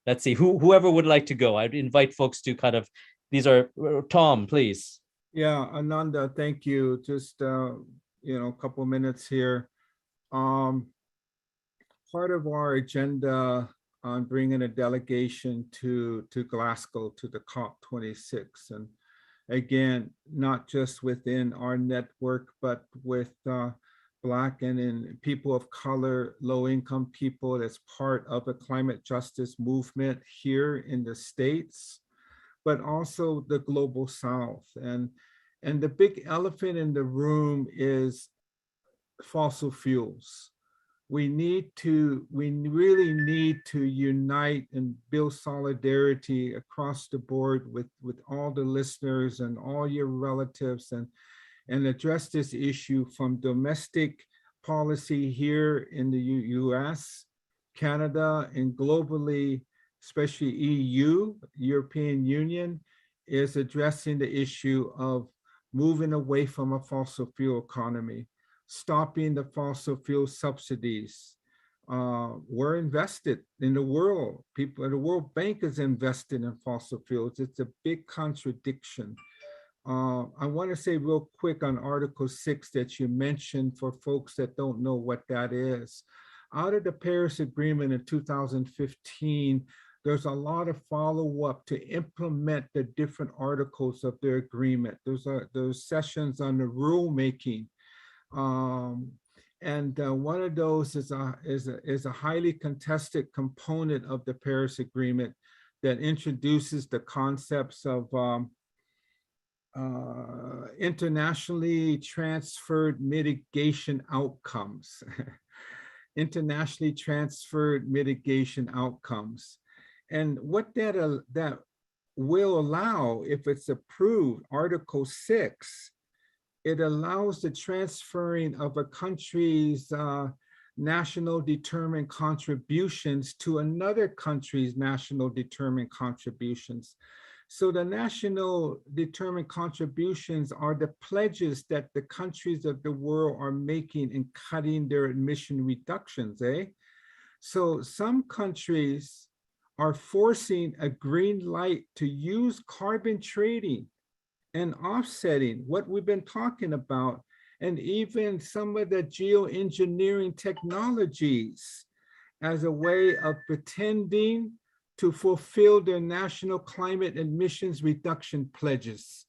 let's see, whoever would like to go. I'd invite folks to kind of, these are, Tom, please. Yeah, Ananda, thank you. Just a couple minutes here. Part of our agenda on bringing a delegation to Glasgow, to the COP26, and again, not just within our network, but with Black and people of color, low-income people, as part of a climate justice movement here in the States, but also the global South. And the big elephant in the room is fossil fuels. We really need to unite and build solidarity across the board with all the listeners and all your relatives, and address this issue from domestic policy here in the US, Canada, and globally, especially EU, European Union, is addressing the issue of moving away from a fossil fuel economy, stopping the fossil fuel subsidies. We're invested in the world. People, the World Bank is invested in fossil fuels. It's a big contradiction. I want to say real quick on Article 6 that you mentioned, for folks that don't know what that is. out of the Paris Agreement in 2015, there's a lot of follow-up to implement the different articles of their agreement. There's sessions on the rulemaking. And one of those is a highly contested component of the Paris Agreement that introduces the concepts of internationally transferred mitigation outcomes. Internationally transferred mitigation outcomes. And what that will allow, if it's approved, Article 6, it allows the transferring of a country's national determined contributions to another country's national determined contributions. So the national determined contributions are the pledges that the countries of the world are making in cutting their emission reductions, eh? So some countries are forcing a green light to use carbon trading and offsetting, what we've been talking about, and even some of the geoengineering technologies as a way of pretending to fulfill their national climate emissions reduction pledges.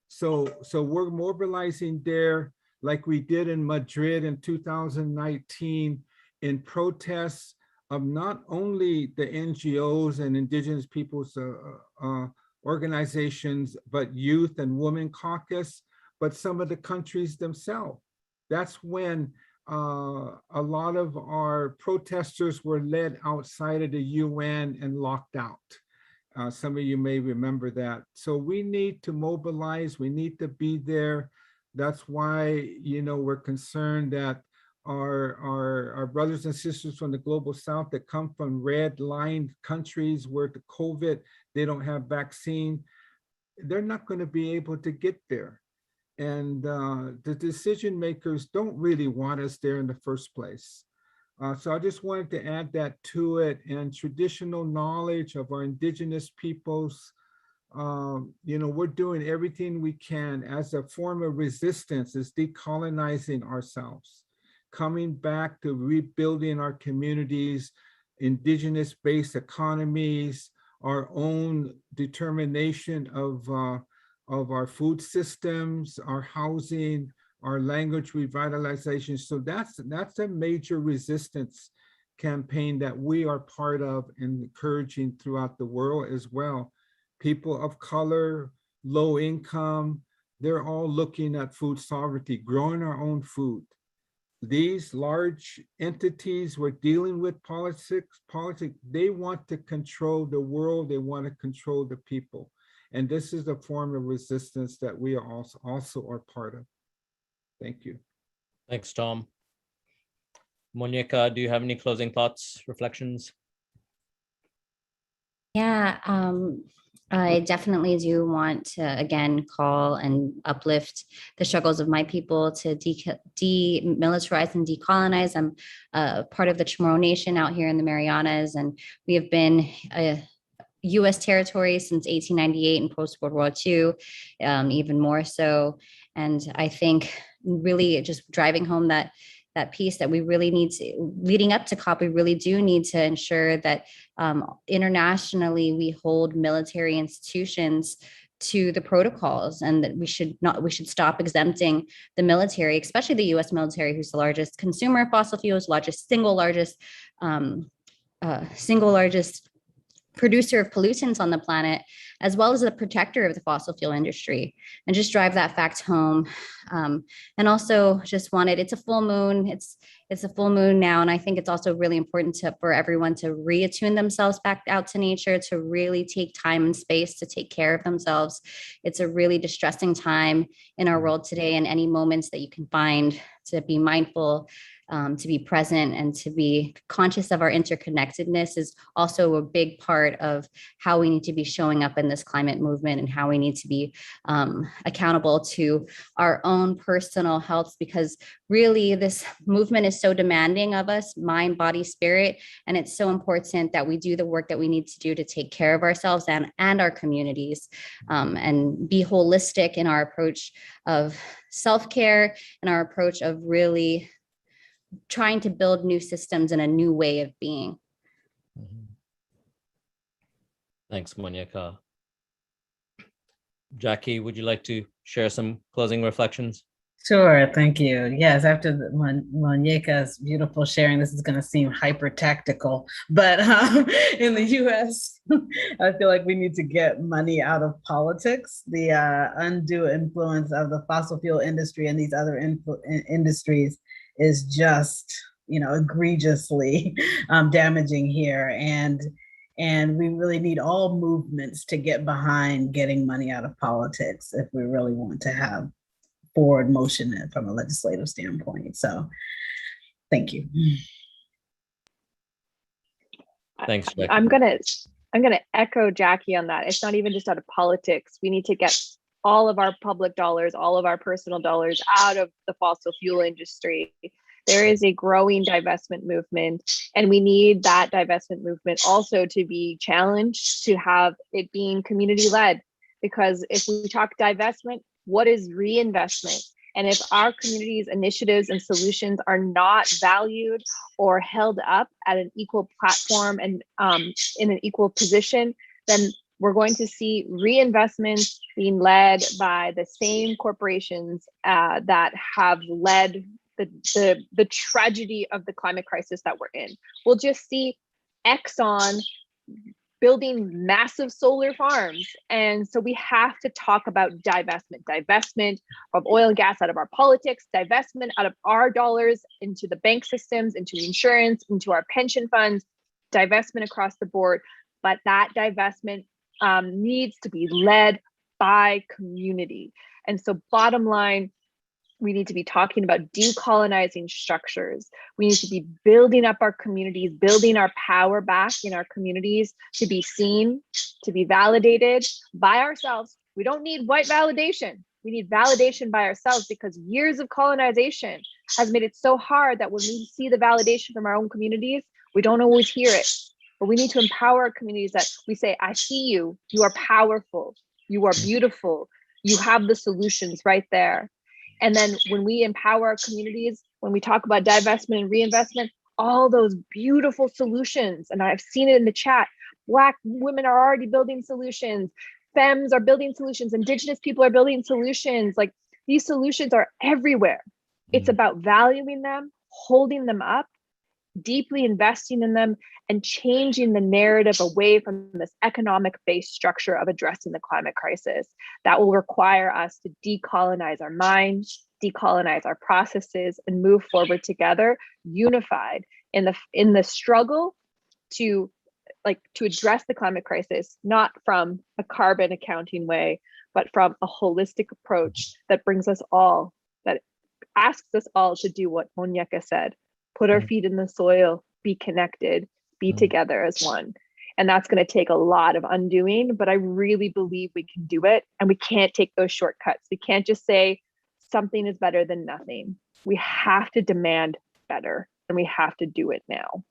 So we're mobilizing there like we did in Madrid in 2019 in protests of not only the NGOs and indigenous peoples organizations, but Youth and Women Caucus, but some of the countries themselves. That's when a lot of our protesters were led outside of the UN and locked out. Some of you may remember that. So we need to mobilize, we need to be there. That's why, you know, we're concerned that our brothers and sisters from the global south that come from red-lined countries where the COVID, they don't have vaccine, they're not going to be able to get there. And the decision makers don't really want us there in the first place. So I just wanted to add that to it, and traditional knowledge of our indigenous peoples. You know, we're doing everything we can as a form of resistance, is decolonizing ourselves, coming back to rebuilding our communities, indigenous-based economies, our own determination of our food systems, our housing, our language revitalization. So that's a major resistance campaign that we are part of and encouraging throughout the world as well. People of color, low income, they're all looking at food sovereignty, growing our own food. These large entities we're dealing with, politics, they want to control the world, they want to control the people. And this is a form of resistance that we are also are part of. Thank you. Thanks, Tom. Monica, do you have any closing thoughts, reflections? Yeah, I definitely do want to, again, call and uplift the struggles of my people to demilitarize and decolonize. I'm part of the Chamorro Nation out here in the Marianas, and we have been U.S. territory since 1898 and post-World War II, even more so. And I think really just driving home that piece that we really need to, leading up to COP, we really do need to ensure that internationally we hold military institutions to the protocols, and that we should stop exempting the military, especially the U.S. military, who's the largest consumer of fossil fuels, single largest producer of pollutants on the planet, as well as the protector of the fossil fuel industry, and just drive that fact home. And also just wanted, it's a full moon, it's a full moon now. And I think it's also really important for everyone to reattune themselves back out to nature, to really take time and space to take care of themselves. It's a really distressing time in our world today, and any moments that you can find to be mindful, to be present, and to be conscious of our interconnectedness is also a big part of how we need to be showing up in this climate movement, and how we need to be accountable to our own personal health, because really this movement is so demanding of us, mind, body, spirit, and it's so important that we do the work that we need to do to take care of ourselves and our communities, and be holistic in our approach of self-care and our approach of really trying to build new systems and a new way of being. Thanks, Monyeka. Jackie, would you like to share some closing reflections? Sure, thank you. Yes, after Monyeka's beautiful sharing, this is going to seem hyper tactical, but in the U.S., I feel like we need to get money out of politics. The undue influence of the fossil fuel industry and these other industries is just, egregiously damaging here, and we really need all movements to get behind getting money out of politics if we really want to have forward motion from a legislative standpoint. So thank you. Thanks, Jackie. I'm gonna echo Jackie on that. It's not even just out of politics. We need to get all of our public dollars, all of our personal dollars out of the fossil fuel industry. There is a growing divestment movement, and we need that divestment movement also to be challenged, to have it being community led. Because if we talk divestment, what is reinvestment? And if our community's initiatives and solutions are not valued or held up at an equal platform and in an equal position, then we're going to see reinvestments being led by the same corporations that have led the tragedy of the climate crisis that we're in. We'll just see Exxon building massive solar farms. And so we have to talk about divestment of oil and gas out of our politics, divestment out of our dollars into the bank systems, into insurance, into our pension funds, divestment across the board. But that divestment needs to be led by community. And so bottom line, we need to be talking about decolonizing structures. We need to be building up our communities, building our power back in our communities to be seen, to be validated by ourselves. We don't need white validation. We need validation by ourselves, because years of colonization has made it so hard that when we see the validation from our own communities, we don't always hear it. But we need to empower our communities that we say, I see you, you are powerful, you are beautiful, you have the solutions right there. And then when we empower our communities, when we talk about divestment and reinvestment, all those beautiful solutions, and I've seen it in the chat, Black women are already building solutions, femmes are building solutions, Indigenous people are building solutions. Like, these solutions are everywhere. It's about valuing them, holding them up, deeply investing in them, and changing the narrative away from this economic-based structure of addressing the climate crisis. That will require us to decolonize our minds, decolonize our processes, and move forward together, unified in the struggle to address the climate crisis, not from a carbon accounting way, but from a holistic approach that brings us all, that asks us all to do what Monyeka said: put our feet in the soil, be connected, be together as one. And that's going to take a lot of undoing, but I really believe we can do it. And we can't take those shortcuts. We can't just say something is better than nothing. We have to demand better, and we have to do it now.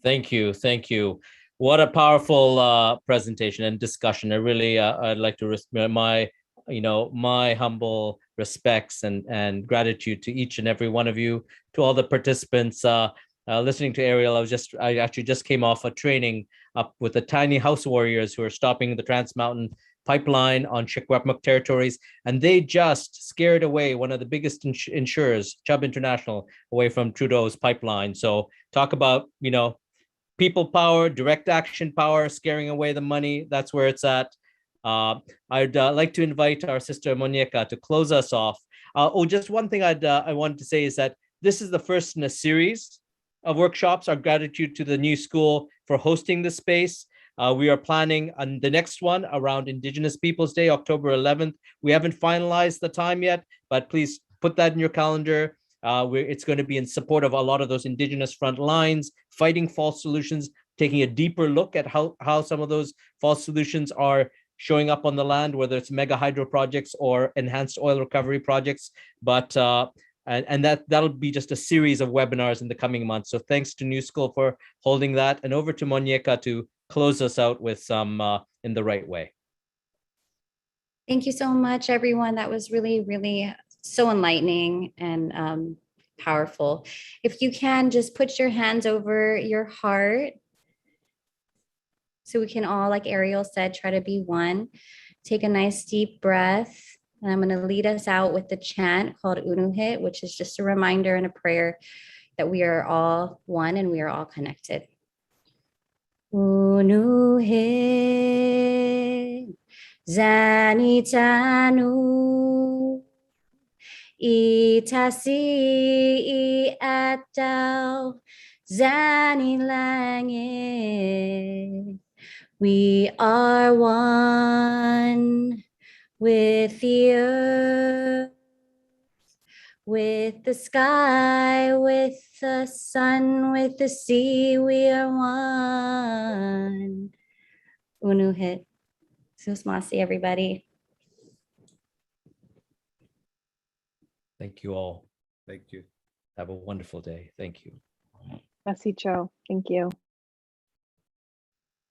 Thank you. Thank you. What a powerful presentation and discussion. I really, I'd like to my humble respects and gratitude to each and every one of you, to all the participants. Listening to Ariel, I actually just came off a training up with the tiny house warriors who are stopping the Trans Mountain Pipeline on Secwepemc territories, and they just scared away one of the biggest insurers, Chubb International, away from Trudeau's pipeline. So talk about, people power, direct action power, scaring away the money. That's where it's at. I'd like to invite our sister Monyeka to close us off. Just one thing I wanted to say is that this is the first in a series of workshops. Our gratitude to the new school for hosting this space. We are planning on the next one around Indigenous Peoples Day, October 11th. We haven't finalized the time yet, but please put that in your calendar. It's going to be in support of a lot of those Indigenous front lines, fighting false solutions, taking a deeper look at how some of those false solutions are showing up on the land, whether it's mega hydro projects or enhanced oil recovery projects. But and that'll be just a series of webinars in the coming months. So thanks to New School for holding that, and over to Monyeka to close us out with some in the right way. Thank you so much, everyone. That was really, really so enlightening. And powerful. If you can, just put your hands over your heart. So we can all, like Ariel said, try to be one. Take a nice deep breath. And I'm going to lead us out with the chant called Untitled, which is just a reminder and a prayer that we are all one and we are all connected. Untitled Zanitanu Itasi Atau Zanilangit. We are one with the earth, with the sky, with the sun, with the sea. We are one. Untitled. Susmasi, everybody. Thank you all. Thank you. Have a wonderful day. Thank you. Masicho, thank you.